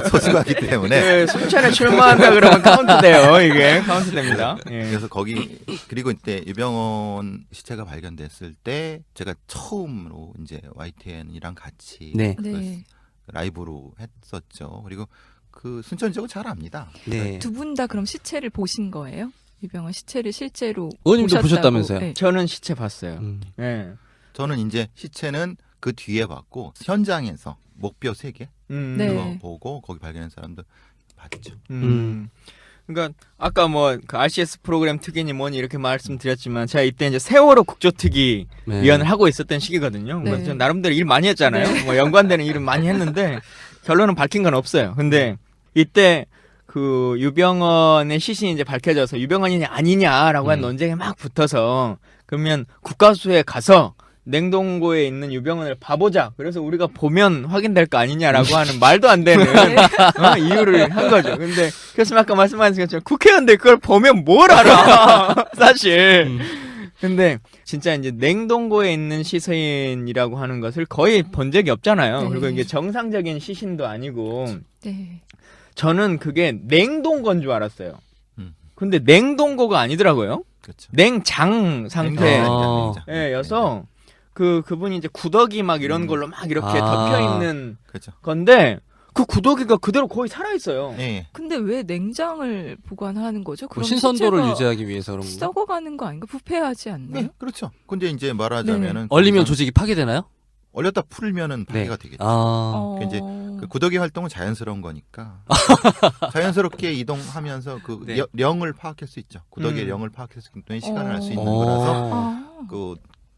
소중하기 때문에 네, 순천에 출마한다 그러면 카운트돼요. 이게 카운트됩니다. 예. 그래서 거기 그리고 이때 유병헌 시체가 발견됐을 때 제가 처음으로 이제 YTN이랑 같이 네. 네. 라이브로 했었죠. 그리고 그 순천 지역은 잘 압니다. 네. 두 분 다 그럼 시체를 보신 거예요? 유병헌 시체를 실제로 의원님도 보셨다고. 보셨다면서요? 네. 저는 시체 봤어요. 예. 저는 이제 시체는 그 뒤에 봤고 현장에서 목뼈 3개 네. 그거 보고 거기 발견한 사람들 봤죠. 그러니까 아까 뭐 그 RCS 프로그램 특위니 뭐니 이렇게 말씀드렸지만 제가 이때 이제 세월호 국조특위 네. 위원을 하고 있었던 시기거든요. 네. 그래서 나름대로 일 많이 했잖아요. 뭐 연관되는 일은 많이 했는데 결론은 밝힌 건 없어요. 근데 이때 그 유병헌의 시신이 이제 밝혀져서 유병헌이냐 아니냐라고 한 논쟁이 막 붙어서 그러면 국가수에 가서 냉동고에 있는 유병헌을 봐보자. 그래서 우리가 보면 확인될 거 아니냐라고 하는 말도 안 되는 이유를 한 거죠. 근데 교수님 아까 말씀하신 것처럼 국회의원들 그걸 보면 뭘 알아? 사실. 근데 진짜 이제 냉동고에 있는 시신이라고 하는 것을 거의 본 적이 없잖아요. 네. 그리고 이게 정상적인 시신도 아니고 네. 저는 그게 냉동고인 줄 알았어요. 음. 근데 냉동고가 아니더라고요. 그렇죠. 냉장 상태. 냉장. 예, 여서 그분이 이제 구더기 막 이런 걸로 막 이렇게 아. 덮여 있는 그렇죠. 건데 그 구더기가 그대로 거의 살아 있어요. 예. 근데 왜 냉장을 보관하는 거죠? 뭐 그럼 신선도를 시체가 유지하기 위해서 그런 건가? 썩어가는 거 아닌가? 부패하지 않나요? 네, 그렇죠. 근데 이제 말하자면은 얼리면 거기서 조직이 파괴되나요? 얼렸다 풀면은 네. 파괴가 되겠죠. 아. 이제 그 구더기 활동은 자연스러운 거니까 자연스럽게 이동하면서 그 네. 령을 파악할 수 있죠. 구더기의 령을 파악할 수 있기 때문에 시간을 알 수 있는 어. 거라서 아. 그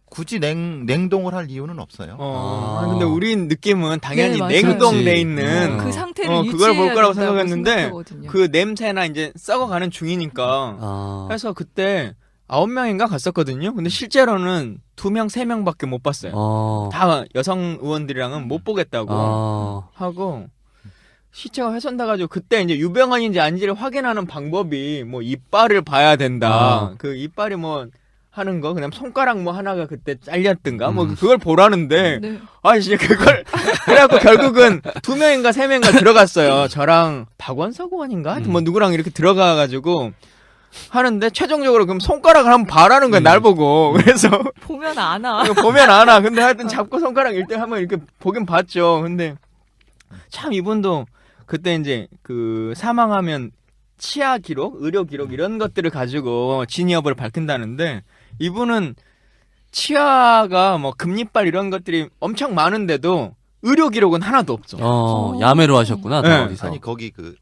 굳이 냉동을 할 이유는 없어요. 아. 근데 우리 느낌은 당연히 네, 맞아요. 냉동돼 그렇지. 있는 그 상태를 그걸 볼 유지해야 거라고 된다고 생각했는데 생각하거든요. 그 냄새나 이제 썩어가는 중이니까 아. 해서 그때 9명인가 갔었거든요. 근데 실제로는 2명, 3명밖에 못 봤어요. 다 여성 의원들이랑은 못 보겠다고 하고 시체가 훼손돼가지고 그때 이제 유병헌인지 아닌지를 확인하는 방법이 뭐 이빨을 봐야 된다. 그 이빨이 뭐 하는 거 그냥 손가락 뭐 하나가 그때 잘렸든가 뭐 그걸 보라는데 네. 아 이제 그걸 그래갖고 결국은 2명인가 3명인가 들어갔어요. 저랑 박원석 의원인가 하여튼 뭐 누구랑 이렇게 들어가가지고 하는데 최종적으로 그럼 손가락을 한번 봐라는 거야 날 보고. 그래서 보면 아나. 보면 아나. 근데 하여튼 잡고 손가락 1등 한번 이렇게 보긴 봤죠. 근데 참 이분도 그때 이제 그 사망하면 치아 기록, 의료 기록 이런 것들을 가지고 진위 여부를 밝힌다는데 이분은 치아가 뭐 금리빨 이런 것들이 엄청 많은데도 의료 기록은 하나도 없죠. 야매로 하셨구나. 네. 어디서. 아니 거기 그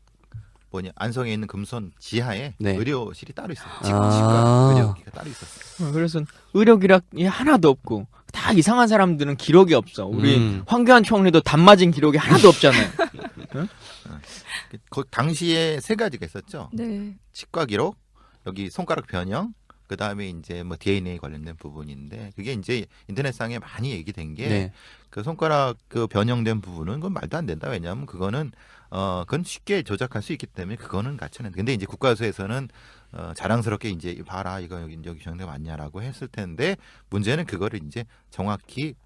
뭐냐 안성에 있는 금손 지하에 네. 의료실이 따로 있어요. 아. 치과 의료기가 따로 있었어요. 그래서 의료 기록이 하나도 없고 다 이상한 사람들은 기록이 없어. 우리 황교안 총리도 담 맞은 기록이 하나도 없잖아요. 그 당시에 3가지가 있었죠. 네. 치과 기록, 여기 손가락 변형, 그 다음에 이제 뭐 DNA 관련된 부분인데 그게 이제 인터넷상에 많이 얘기된 게 그 손가락 그 변형된 부분은 그건 말도 안 된다. 왜냐하면 그거는 그건 쉽게 조작할 수 있기 때문에 그거는 가치는. 근데 이제 국가수에서는 자랑스럽게 이제 봐라 이거 여기 변형돼 맞냐라고 했을 텐데 문제는 그거를 이제 정확히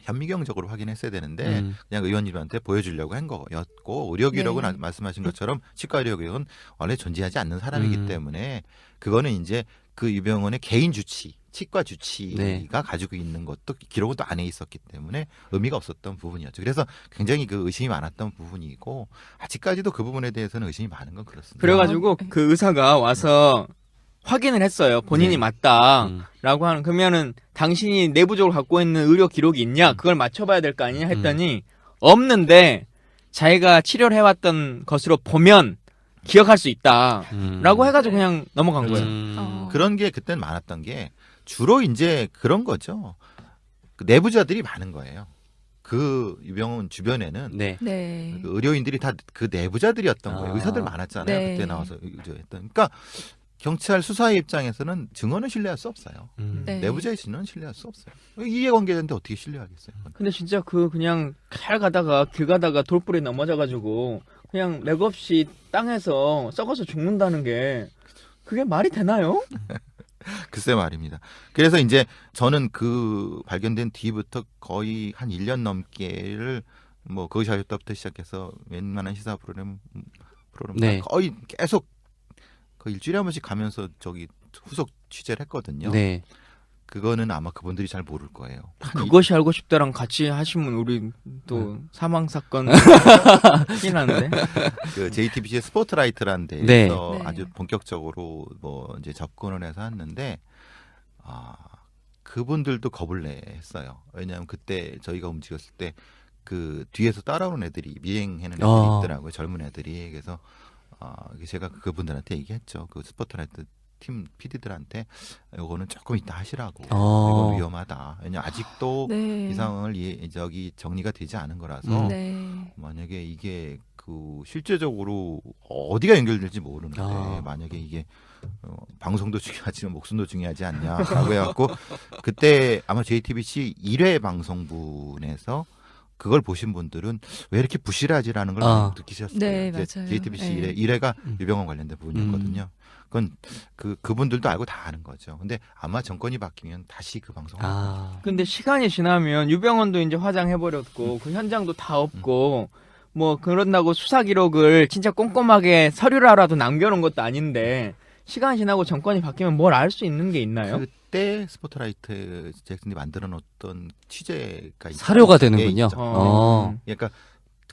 현미경적으로 확인했어야 되는데 그냥 의원님한테 보여주려고 한 거였고 의료기록은 네. 말씀하신 것처럼 치과 의료기록은 원래 존재하지 않는 사람이기 때문에 그거는 이제 그 유병헌의 개인 주치, 치과 주치가 가지고 있는 것도 기록은 또 안에 있었기 때문에 의미가 없었던 부분이었죠. 그래서 굉장히 그 의심이 많았던 부분이고 아직까지도 그 부분에 대해서는 의심이 많은 건 그렇습니다. 그래가지고 그 의사가 와서 확인을 했어요. 본인이 맞다라고 하는. 그러면은 당신이 내부적으로 갖고 있는 의료 기록이 있냐? 그걸 맞춰봐야 될 거 아니냐 했더니 없는데 자기가 치료를 해왔던 것으로 보면 기억할 수 있다라고 해가지고 그냥 넘어간 거예요. 그런 게 그때는 많았던 게 주로 이제 그런 거죠. 그 내부자들이 많은 거예요. 그 유병원 주변에는 네. 네. 그 의료인들이 다 그 내부자들이었던 거예요. 아. 의사들 많았잖아요. 네. 그때 나와서 했던. 그러니까 경찰 수사의 입장에서는 증언을 신뢰할 수 없어요. 네. 내부자의 증언은 신뢰할 수 없어요. 이해관계자인데 어떻게 신뢰하겠어요? 근데 진짜 그냥 길 가다가 돌불에 넘어져가지고 그냥 맥없이 땅에서 썩어서 죽는다는 게 그게 말이 되나요? 글쎄 말입니다. 그래서 이제 저는 그 발견된 뒤부터 거의 한 1년 넘게를 뭐 거기서 하셨다부터 시작해서 웬만한 시사 프로그램 네. 거의 계속 그 일주일에 한 번씩 가면서 저기 후속 취재를 했거든요. 네. 그거는 아마 그분들이 잘 모를 거예요. 그것이 알고 싶다랑 같이 하시면 우리 또 사망 사건 큰일 나는데. 그 JTBC의 스포트라이트라는 데에서 네. 네. 아주 본격적으로 뭐 이제 접근을 해서 했는데 그분들도 겁을 냈어요. 왜냐하면 그때 저희가 움직였을 때 그 뒤에서 따라오는 애들이 미행하는 애들이 있더라고요. 젊은 애들이. 그래서 제가 그분들한테 얘기했죠. 그 스포트라이트 팀 PD들한테 이거는 조금 이따 하시라고. 이건 위험하다. 왜냐 아직도 네. 이 상황을 저기 정리가 되지 않은 거라서 네. 만약에 이게 그 실제적으로 어디가 연결될지 모르는데 만약에 이게 방송도 중요하지만 목숨도 중요하지 않냐라고 해갖고 그때 아마 JTBC 1회 방송분에서 그걸 보신 분들은 왜 이렇게 부실하지라는 걸 많이 느끼셨어요. 네, 이제 맞아요. JTBC 네. 1회가 유병원 관련된 부분이었거든요. 그건 그분들도 알고 다 아는 거죠. 근데 아마 정권이 바뀌면 다시 그 방송을 근데 시간이 지나면 유병원도 이제 화장해버렸고 그 현장도 다 없고 뭐 그런다고 수사 기록을 진짜 꼼꼼하게 서류라도 남겨놓은 것도 아닌데 시간이 지나고 정권이 바뀌면 뭘 알 수 있는 게 있나요? 그때 스포트라이트 제작진이 만들어 놓던 취재가 사료가 있죠. 되는군요. 있죠. 그러니까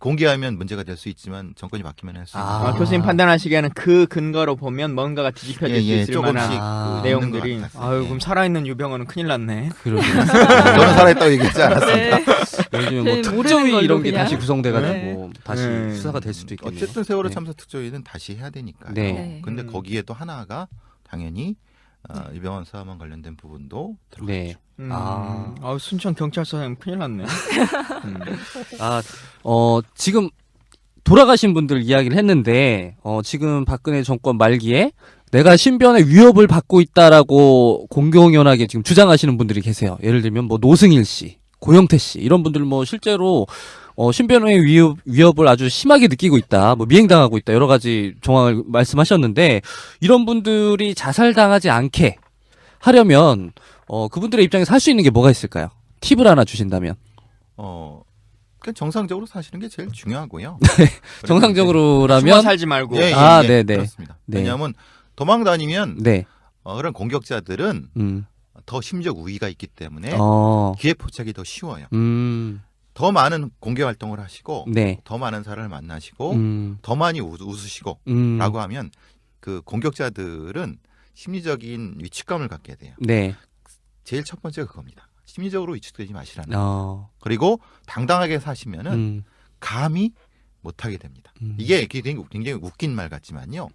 공개하면 문제가 될 수 있지만 정권이 바뀌면 할 수 있는 교수님 판단하시기에는 그 근거로 보면 뭔가가 뒤집혀질 수 있을 조금씩 만한 그 내용들이 있는 것 같았어요. 아유 그럼 살아있는 유병원은 큰일 났네. 그러게요. 너는 살아있다고 얘기하지 않았습니다. 네. 예를 들면 뭐 저희 모르는 특조위 걸로 이런 게 그냥. 다시 구성돼가 네. 되고 다시 네. 수사가 될 수도 있겠네요. 어쨌든 세월호 네. 참사 특조위는 다시 해야 되니까요. 네. 네. 근데 거기에 또 하나가 당연히 유병원 사망 관련된 부분도 들어갔죠. 네. 순천 경찰서장 큰일 났네. 지금 돌아가신 분들 이야기를 했는데 지금 박근혜 정권 말기에 내가 신변의 위협을 받고 있다라고 공공연하게 지금 주장하시는 분들이 계세요. 예를 들면 뭐 노승일 씨, 고영태 씨 이런 분들 뭐 실제로 신변의 위협을 아주 심하게 느끼고 있다, 뭐 미행당하고 있다 여러 가지 정황을 말씀하셨는데 이런 분들이 자살당하지 않게 하려면 그분들의 입장에서 할 수 있는 게 뭐가 있을까요? 팁을 하나 주신다면. 그냥 정상적으로 사시는 게 제일 중요하고요. 숨어 정상적으로라면 살지 말고. 네네. 그렇습니다. 네. 왜냐하면 도망 다니면 네. 그런 공격자들은 더 심적 우위가 있기 때문에 기회 포착이 더 쉬워요. 더 많은 공개 활동을 하시고 네. 더 많은 사람을 만나시고 더 많이 웃으시고 라고 하면 그 공격자들은 심리적인 위축감을 갖게 돼요. 네. 제일 첫 번째가 그겁니다. 심리적으로 위축되지 마시라는 거. 그리고 당당하게 사시면은 감히 못하게 됩니다. 이게 굉장히 웃긴 말 같지만요.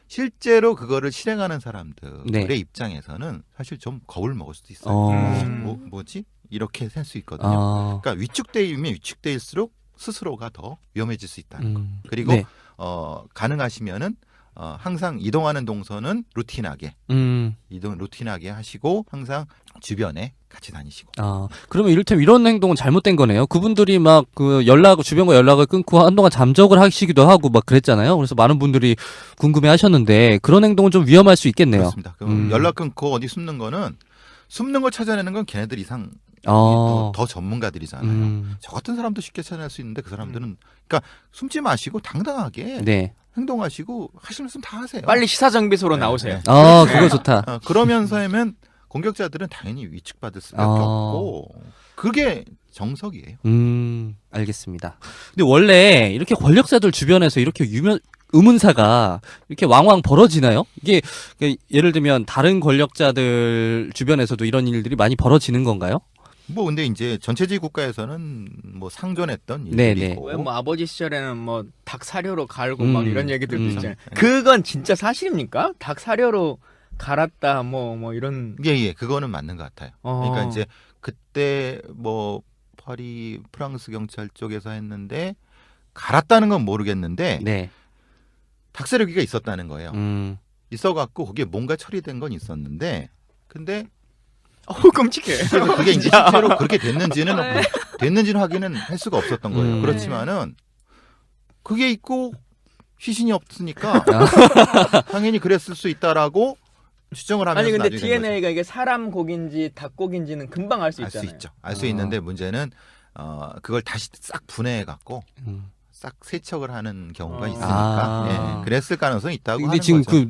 실제로 그거를 실행하는 사람들의 네. 입장에서는 사실 좀 겁을 먹을 수도 있어요. 뭐지? 이렇게 살 수 있거든요. 그러니까 위축되면 위축될수록 스스로가 더 위험해질 수 있다는 거. 그리고 네. 가능하시면은 항상 이동하는 동선은 루틴하게 루틴하게 하시고 항상 주변에 같이 다니시고. 그러면 이를테면 이런 행동은 잘못된 거네요. 그분들이 막 그 주변과 연락을 끊고 한동안 잠적을 하시기도 하고 막 그랬잖아요. 그래서 많은 분들이 궁금해하셨는데 그런 행동은 좀 위험할 수 있겠네요. 그렇습니다. 그럼 연락 끊고 어디 숨는 거는 숨는 걸 찾아내는 건 걔네들 이상 더 전문가들이잖아요. 저 같은 사람도 쉽게 찾아낼 수 있는데 그 사람들은 그러니까 숨지 마시고 당당하게 네. 행동하시고 하실 말씀 다 하세요. 빨리 시사정비소로 나오세요. 그거 좋다. 그러면서 하면 공격자들은 당연히 위축받을 수밖에 없고 그게 정석이에요. 알겠습니다. 근데 원래 이렇게 권력자들 주변에서 이렇게 의문사가 이렇게 왕왕 벌어지나요? 이게 예를 들면 다른 권력자들 주변에서도 이런 일들이 많이 벌어지는 건가요? 뭐 근데 이제 전체주의 국가에서는 뭐 상존했던 네네. 일들이고 왜 뭐 아버지 시절에는 뭐 닭 사료로 갈고 막 이런 얘기들도 음. 있잖아요. 그건 진짜 사실입니까? 닭 사료로 갈았다 뭐 이런. 예, 그거는 맞는 것 같아요. 그러니까 어. 이제 그때 뭐 파리 프랑스 경찰 쪽에서 했는데 갈았다는 건 모르겠는데 네. 닭사료기가 있었다는 거예요. 음. 있어갖고 거기에 뭔가 처리된 건 있었는데 근데 끔찍해. 그래서 그게 이제 실제로 그렇게 됐는지는 확인은 할 수가 없었던 거예요. 음. 그렇지만은 그게 있고 시신이 없으니까 당연히 그랬을 수 있다라고 추정을 하면서 아니 근데 나중에 된 거죠. DNA가 이게 사람 곡인지 닭 곡인지는 금방 알 수 알 수 있잖아요. 있죠. 알 수 있는데 문제는 그걸 다시 싹 분해해 갖고 음. 싹 세척을 하는 경우가 아. 있으니까 예, 그랬을 가능성이 있다고 근데 하는 지금 거죠.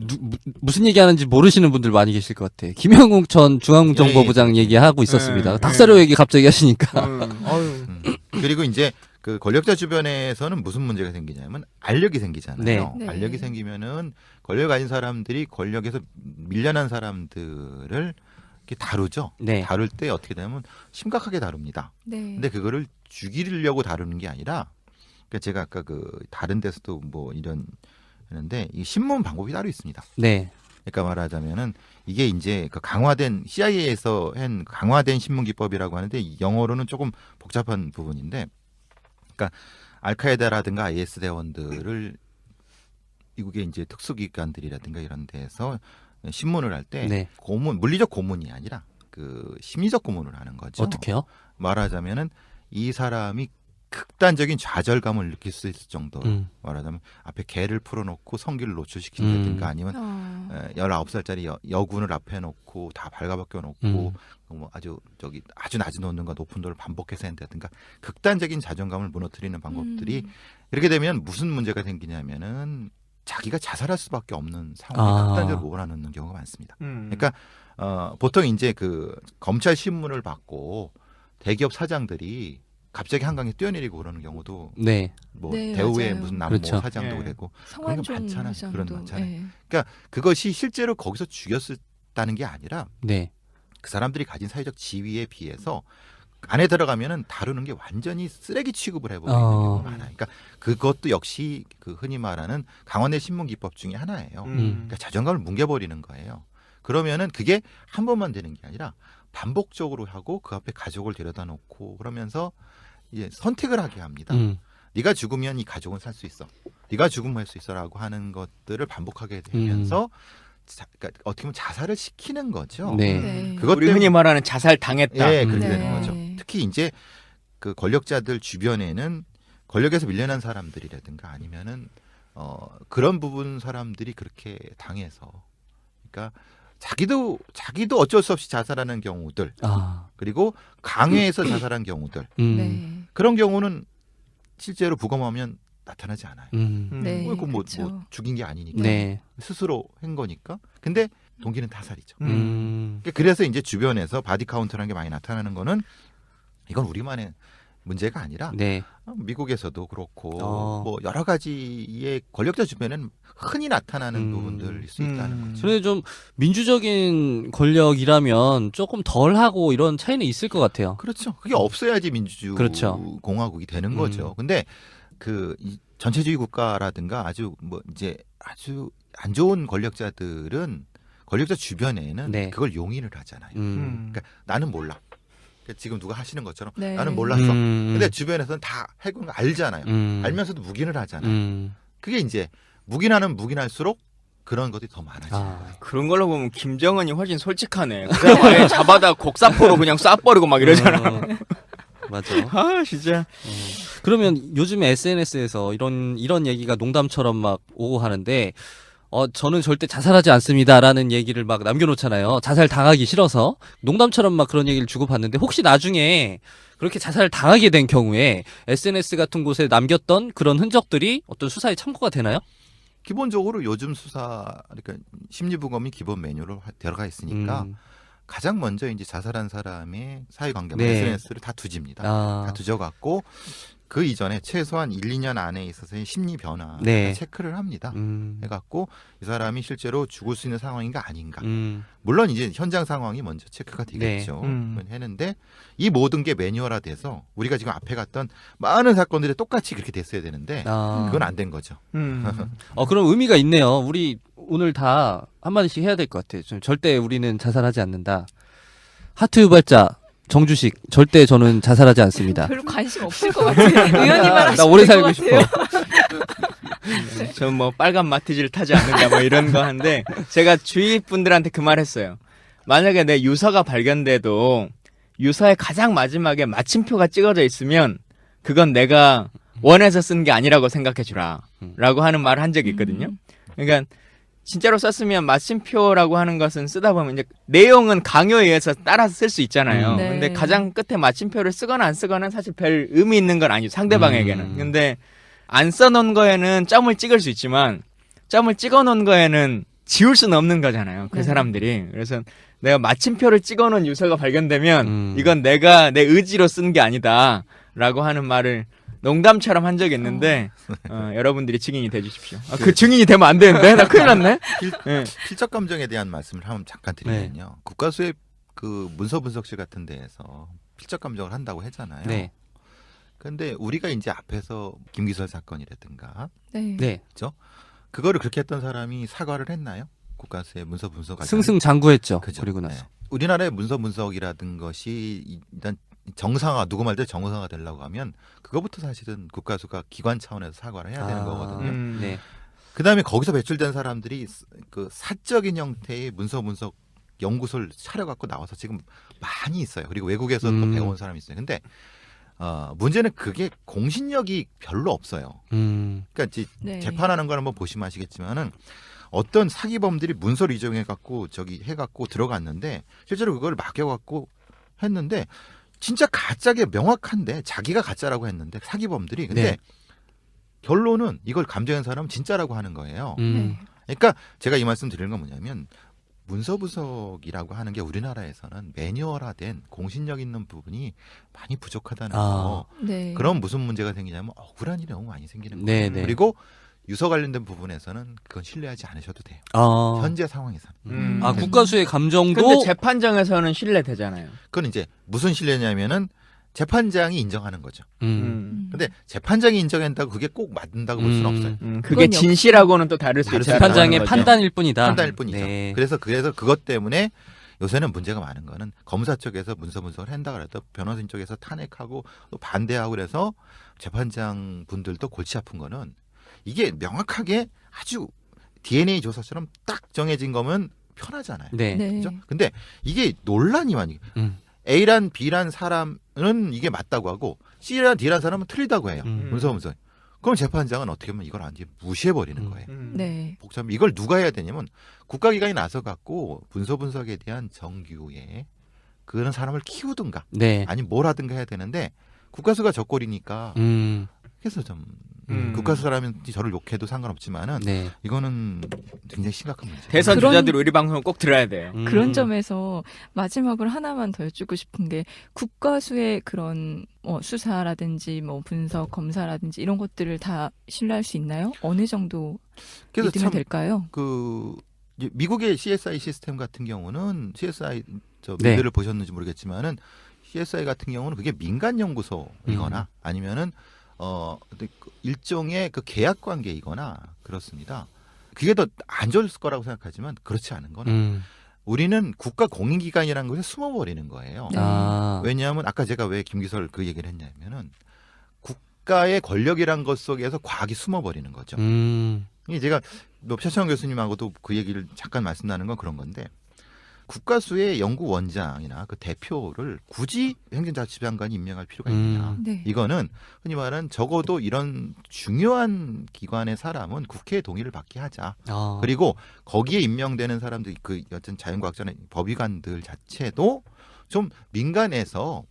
무슨 얘기하는지 모르시는 분들 많이 계실 것 같아. 김영욱 전 중앙정보부장 얘기하고 있었습니다. 예, 닭사료 얘기 갑자기 하시니까. 어휴. 그리고 이제 그 권력자 주변에서는 무슨 문제가 생기냐면 알력이 생기잖아요. 네. 네. 알력이 생기면은 권력 가진 사람들이 권력에서 밀려난 사람들을 이렇게 다루죠. 네. 다룰 때 어떻게 되냐면 심각하게 다룹니다. 네. 근데 그거를 죽이려고 다루는 게 아니라 그러니까 제가 아까 그 다른 데서도 뭐 이런 했는데 이 신문 방법이 따로 있습니다. 네. 그러니까 말하자면은 이게 이제 그 강화된 CIA에서 한 강화된 신문 기법이라고 하는데 영어로는 조금 복잡한 부분인데, 그러니까 알카에다라든가 IS 대원들을 미국의 이제 특수기관들이라든가 이런 데서 신문을 할 때 네. 고문, 물리적 고문이 아니라 그 심리적 고문을 하는 거죠. 어떻게요? 말하자면은 이 사람이 극단적인 좌절감을 느낄 수 있을 정도로 말하자면 앞에 개를 풀어놓고 성기를 노출시킨다든가 아니면 19살짜리 여군을 앞에 놓고 다 발가벗겨 놓고 뭐 아주 낮은 온도가 높은 온도를 반복해서 한다든가 극단적인 자존감을 무너뜨리는 방법들이 이렇게 되면 무슨 문제가 생기냐면은 자기가 자살할 수밖에 없는 상황에 극단적으로 몰아넣는 경우가 많습니다. 그러니까 보통 이제 그 검찰 신문을 받고 대기업 사장들이 갑자기 한강에 뛰어내리고 그러는 경우도 네. 뭐 네, 대우의 맞아요. 무슨 남모 그렇죠. 사장도 예. 그랬고 성완종 그런 거 많잖아요. 회장도, 그런 거 많잖아요. 예. 그러니까 그것이 실제로 거기서 죽였다는 게 아니라 네. 그 사람들이 가진 사회적 지위에 비해서 안에 들어가면은 다루는 게 완전히 쓰레기 취급을 해버리는 경우가 많아요. 그러니까 그것도 역시 그 흔히 말하는 강원의 신문 기법 중에 하나예요. 그러니까 자존감을 뭉개버리는 거예요. 그러면은 그게 한 번만 되는 게 아니라 반복적으로 하고 그 앞에 가족을 데려다 놓고 그러면서 이제 선택을 하게 합니다. 네가 죽으면 이 가족은 살 수 있어. 네가 죽으면 할 수 있어라고 하는 것들을 반복하게 되면서 그러니까 어떻게 보면 자살을 시키는 거죠. 네. 네. 그것 우리 때문에 흔히 말하는 자살 당했다. 예, 그렇게 네. 되는 거죠. 특히 이제 그 권력자들 주변에는 권력에서 밀려난 사람들이라든가 아니면은 그런 부분 사람들이 그렇게 당해서 그러니까 자기도 어쩔 수 없이 자살하는 경우들 그리고 강요해서 자살한 경우들 네. 그런 경우는 실제로 부검하면 나타나지 않아요. 네. 그거 뭐 그렇죠. 죽인 게 아니니까 네. 스스로 한 거니까. 근데 동기는 타살이죠. 음. 그래서 이제 주변에서 바디 카운트라는 게 많이 나타나는 거는 이건 우리만의 문제가 아니라 네. 미국에서도 그렇고 어. 뭐 여러 가지의 권력자 주변에는 흔히 나타나는 부분들일 수 있다는 거죠. 저는 좀 민주적인 권력이라면 조금 덜 하고 이런 차이는 있을 것 같아요. 그렇죠. 그게 없어야지 민주주의 그렇죠. 공화국이 되는 거죠. 근데 그 이 전체주의 국가라든가 아주 뭐 이제 아주 안 좋은 권력자들은 권력자 주변에는 네. 그걸 용인을 하잖아요. 그러니까 나는 몰라. 그러니까 지금 누가 하시는 것처럼 네. 나는 몰랐어. 근데 주변에서는 다 해군 알잖아요. 알면서도 묵인을 하잖아요. 그게 이제 묵인할수록 그런 것들이 더 많아져요. 그런 걸로 보면 김정은이 훨씬 솔직하네. 그냥 아예 잡아다 곡사포로 그냥 쏴버리고 막 이러잖아. 맞아. 아 진짜. 그러면 요즘에 SNS에서 이런 얘기가 농담처럼 막 오고 하는데, 저는 절대 자살하지 않습니다라는 얘기를 막 남겨놓잖아요. 자살 당하기 싫어서. 농담처럼 막 그런 얘기를 주고받는데, 혹시 나중에 그렇게 자살을 당하게 된 경우에 SNS 같은 곳에 남겼던 그런 흔적들이 어떤 수사에 참고가 되나요? 기본적으로 요즘 수사 그러니까 심리부검이 기본 메뉴로 들어가 있으니까 가장 먼저 이제 자살한 사람의 사회관계 네. SNS를 다 뒤집니다. 다 뒤져갖고 그 이전에 최소한 1, 2년 안에 있어서의 심리 변화 네. 체크를 합니다. 음. 해갖고 이 사람이 실제로 죽을 수 있는 상황인가 아닌가. 음. 물론 이제 현장 상황이 먼저 체크가 되겠죠. 네. 했는데 이 모든 게 매뉴얼화돼서 우리가 지금 앞에 갔던 많은 사건들이 똑같이 그렇게 됐어야 되는데 아. 그건 안 된 거죠. 그럼 의미가 있네요. 우리 오늘 다 한마디씩 해야 될 것 같아요. 절대 우리는 자살하지 않는다. 하트 유발자 정주식 절대 저는 자살하지 않습니다. 별로 관심 없을 것 같아요. 의원님만 하시면 나 오래 될것 살고 같아요. 싶어. 전 뭐 빨간 마티즈를 타지 않는다 뭐 이런 거 한데 제가 주위 분들한테 그 말 했어요. 만약에 내 유서가 발견돼도 유서의 가장 마지막에 마침표가 찍어져 있으면 그건 내가 원해서 쓴 게 아니라고 생각해 주라 라고 하는 말을 한 적이 있거든요. 그러니까 진짜로 썼으면 마침표라고 하는 것은 쓰다 보면 이제 내용은 강요에 의해서 따라서 쓸 수 있잖아요. 네. 근데 가장 끝에 마침표를 쓰거나 안 쓰거나 사실 별 의미 있는 건 아니죠. 상대방에게는. 근데 안 써놓은 거에는 점을 찍을 수 있지만 점을 찍어놓은 거에는 지울 수는 없는 거잖아요. 그 네. 사람들이. 그래서 내가 마침표를 찍어놓은 유서가 발견되면 이건 내가 내 의지로 쓴 게 아니다 라고 하는 말을 농담처럼 한 적이 있는데 여러분들이 증인이 돼주십시오. 그 증인이 되면 안 되는데? 나 큰일 났네? 네. 필적 감정에 대한 말씀을 한번 잠깐 드리면요. 국가수의 그 문서 분석실 같은 데에서 필적 감정을 한다고 했잖아요. 네. 근데 우리가 이제 앞에서 김기설 사건이라든가 네. 네. 그거를 그렇게 했던 사람이 사과를 했나요? 국가수의 문서 분석 승승장구했죠. 그죠? 그리고 나서. 네. 우리나라의 문서 분석이라든 것이 일단 정상화 누구 말대로 정상화 되려고 하면 그거부터 사실은 국가수가 기관 차원에서 사과를 해야 되는 거거든요. 네. 그다음에 거기서 배출된 사람들이 그 사적인 형태의 문서 분석 연구소를 차려갖고 나와서 지금 많이 있어요. 그리고 외국에서 또 배워온 사람이 있어요. 근데 문제는 그게 공신력이 별로 없어요. 그러니까 이제 네. 재판하는 걸 한번 보시면 아시겠지만은 어떤 사기범들이 문서를 이용해갖고 해갖고 들어갔는데 실제로 그걸 맡겨갖고 했는데 진짜 가짜게 명확한데 자기가 가짜라고 했는데 사기범들이 근데 네. 결론은 이걸 감정한 사람은 진짜라고 하는 거예요. 네. 그러니까 제가 이 말씀 드리는 건 뭐냐면 문서 분석이라고 하는 게 우리나라에서는 매뉴얼화된 공신력 있는 부분이 많이 부족하다는 거. 네. 그럼 무슨 문제가 생기냐면 억울한 일이 너무 많이 생기는 네, 거예요. 네. 그리고 유서 관련된 부분에서는 그건 신뢰하지 않으셔도 돼요. 현재 상황에서는. 국가수의 감정도 근데 재판정에서는 신뢰되잖아요. 그건 이제 무슨 신뢰냐면은 재판장이 인정하는 거죠. 근데 재판장이 인정한다고 그게 꼭 맞는다고 볼 수는 없어요. 그게 그건 진실하고는 또 다를 수 있다는 재판장의 거죠. 판단일 뿐이다. 판단일 뿐이죠. 네. 그래서 그것 때문에 요새는 문제가 많은 거는 검사 쪽에서 문서 분석을 한다 그래도 변호사 쪽에서 탄핵하고 또 반대하고 그래서 재판장 분들도 골치 아픈 거는 이게 명확하게 아주 DNA 조사처럼 딱 정해진 거면 편하잖아요. 네. 네. 그죠? 근데 이게 논란이 많이 음. A란 B란 사람은 이게 맞다고 하고 C란 D란 사람은 틀리다고 해요. 문서 분석. 그럼 재판장은 어떻게 보면 이걸 완전히 무시해버리는 거예요. 네. 복잡. 이걸 누가 해야 되냐면 국가기관이 나서 갖고 문서 분석에 대한 정규에 그런 사람을 키우든가 네. 아니면 뭘 하든가 해야 되는데 국가수가 적골이니까 그래서 좀 국가수 사람이 저를 욕해도 상관없지만은 네. 이거는 굉장히 심각한 문제. 대선 그런- 주자들 우리 방송을 꼭 들어야 돼요. 그런 점에서 마지막으로 하나만 더 여쭙고 싶은 게 국가수의 그런 수사라든지 뭐 분석 검사라든지 이런 것들을 다 신뢰할 수 있나요? 어느 정도 그래서 믿으면 참 될까요? 그 이제 미국의 CSI 시스템 같은 경우는 CSI 저 네. 미드를 보셨는지 모르겠지만은 CSI 같은 경우는 그게 민간 연구소이거나 아니면은 일종의 그 계약 관계이거나 그렇습니다. 그게 더 안 좋을 거라고 생각하지만 그렇지 않은 거는 우리는 국가 공인기관이라는 것에 숨어버리는 거예요. 네. 왜냐하면 아까 제가 왜 김기설 그 얘기를 했냐면은 국가의 권력이란 것 속에서 과학이 숨어버리는 거죠. 이게 제가 최창원 교수님하고도 그 얘기를 잠깐 말씀 나눈 건 그런 건데 국가수의 연구원장이나 그 대표를 굳이 행정자치장관이 임명할 필요가 있느냐. 네. 이거는 흔히 말하는 적어도 이런 중요한 기관의 사람은 국회의 동의를 받게 하자. 그리고 거기에 임명되는 사람들 그 여튼 자연과학자나 법의관들 자체도 좀 민간에서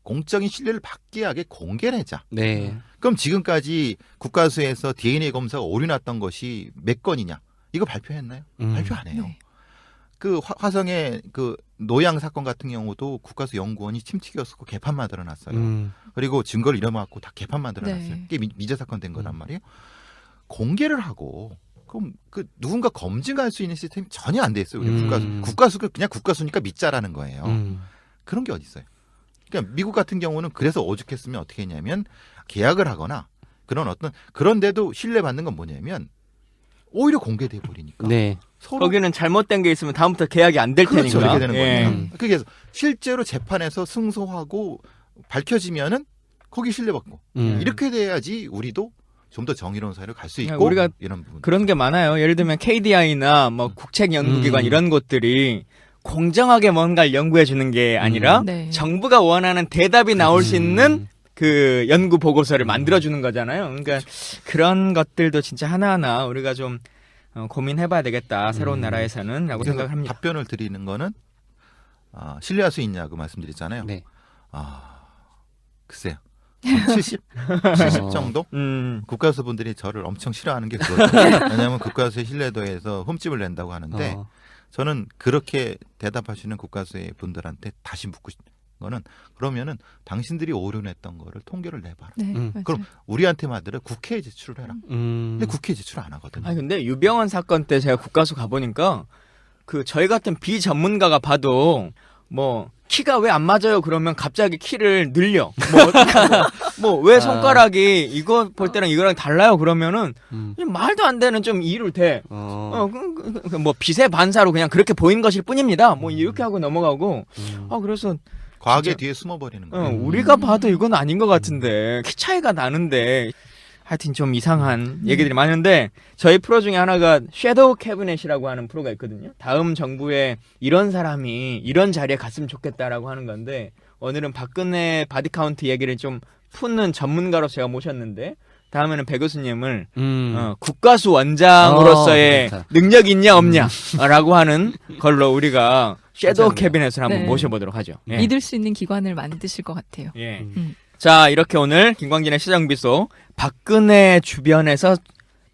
공적인 신뢰를 받게 하게 공개를 하자. 네. 그럼 지금까지 국가수에서 DNA 검사가 오류 났던 것이 몇 건이냐? 이거 발표했나요? 발표 안 해요. 네. 그 화성의 그 노양 사건 같은 경우도 국가수 연구원이 침튀겼었고 개판 만들어놨어요. 그리고 증거를 잃어맞고 다 개판 만들어놨어요. 네. 그게 미제 사건 된 거란 말이에요. 공개를 하고 그럼 그 누군가 검증할 수 있는 시스템이 전혀 안 돼 있어요. 우리 국가수가 그냥 국가수니까 믿자라는 거예요. 그런 게 어디 있어요? 그러니까 미국 같은 경우는 그래서 오죽했으면 어떻게 했냐면 계약을 하거나 그런 어떤 그런데도 신뢰받는 건 뭐냐면 오히려 공개돼 버리니까 네. 서로 거기는 잘못된 게 있으면 다음부터 계약이 안 될 그렇죠. 테니까. 이렇게 되는 예. 거예요. 그래서 실제로 재판에서 승소하고 밝혀지면은 거기 신뢰받고 이렇게 돼야지 우리도 좀 더 정의로운 사회로 갈 수 있고 우리가 이런 부분. 그런 게 많아요. 예를 들면 KDI나 뭐 국책연구기관 음. 이런 곳들이 공정하게 뭔가를 연구해 주는 게 아니라 네. 정부가 원하는 대답이 나올 수 있는 그 연구 보고서를 만들어 주는 거잖아요. 그러니까 그런 것들도 진짜 하나하나 우리가 좀 고민해 봐야 되겠다. 새로운 나라에서는라고 그래서 생각을 합니다. 답변을 드리는 거는 신뢰할 수 있냐고 말씀드렸잖아요. 네. 글쎄요. 70 정도? 국가수 분들이 저를 엄청 싫어하는 게 그거예요. 왜냐하면 국가수의 신뢰도에서 흠집을 낸다고 하는데 저는 그렇게 대답하시는 국가수의 분들한테 다시 묻고 싶은 거는 그러면은 당신들이 오류냈던 거를 통계를 내봐라. 네, 맞아요. 그럼 우리한테 만들어 국회에 제출을 해라. 근데 국회에 제출 안 하거든요. 아니 근데 유병헌 사건 때 제가 국가수 가보니까 그 저희 같은 비전문가가 봐도 뭐 키가 왜 안 맞아요? 그러면 갑자기 키를 늘려. 뭐 왜 손가락이 이거 볼 때랑 이거랑 달라요? 그러면은 말도 안 되는 좀 이유를 대. 뭐 빛의 반사로 그냥 그렇게 보인 것일 뿐입니다. 뭐 이렇게 하고 넘어가고. 그래서 과학의 진짜- 뒤에 숨어버리는 거예요. 우리가 봐도 이건 아닌 것 같은데 키 차이가 나는데 하여튼 좀 이상한 얘기들이 많은데 저희 프로 중에 하나가 섀도우 캐비넷이라고 하는 프로가 있거든요. 다음 정부에 이런 사람이 이런 자리에 갔으면 좋겠다라고 하는 건데 오늘은 박근혜 바디카운트 얘기를 좀 푸는 전문가로 제가 모셨는데 다음에는 배 교수님을 국가수 원장으로서의 그렇다. 능력이 있냐 없냐라고 하는 걸로 우리가 섀도우 감사합니다. 캐비넷을 한번 네. 모셔보도록 하죠. 예. 믿을 수 있는 기관을 만드실 것 같아요. 예. 자, 이렇게 오늘 김광진의 시정비소 박근혜 주변에서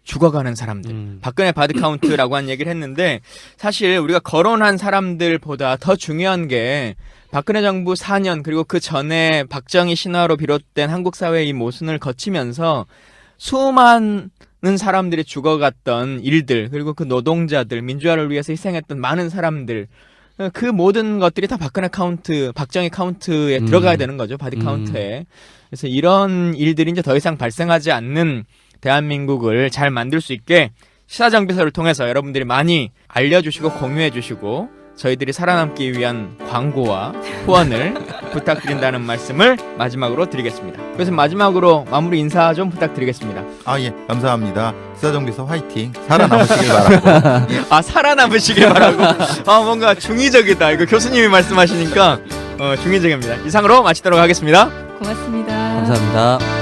죽어가는 사람들, 박근혜 바디카운트라고 한 얘기를 했는데 사실 우리가 거론한 사람들보다 더 중요한 게 박근혜 정부 4년 그리고 그 전에 박정희 신화로 비롯된 한국 사회의 이 모순을 거치면서 수많은 사람들이 죽어갔던 일들 그리고 그 노동자들, 민주화를 위해서 희생했던 많은 사람들 그 모든 것들이 다 박근혜 카운트, 박정희 카운트에 들어가야 되는 거죠. 바디 카운트에. 그래서 이런 일들이 이제 더 이상 발생하지 않는 대한민국을 잘 만들 수 있게 시사정비서를 통해서 여러분들이 많이 알려주시고 공유해주시고 저희들이 살아남기 위한 광고와 후원을 부탁드린다는 말씀을 마지막으로 드리겠습니다. 그래서 마지막으로 마무리 인사 좀 부탁드리겠습니다. 예, 감사합니다. 시사정비서 화이팅. 살아남으시길 바라고. 살아남으시길 바라고. 뭔가 중의적이다. 이거 교수님이 말씀하시니까 중의적입니다. 이상으로 마치도록 하겠습니다. 고맙습니다. 감사합니다.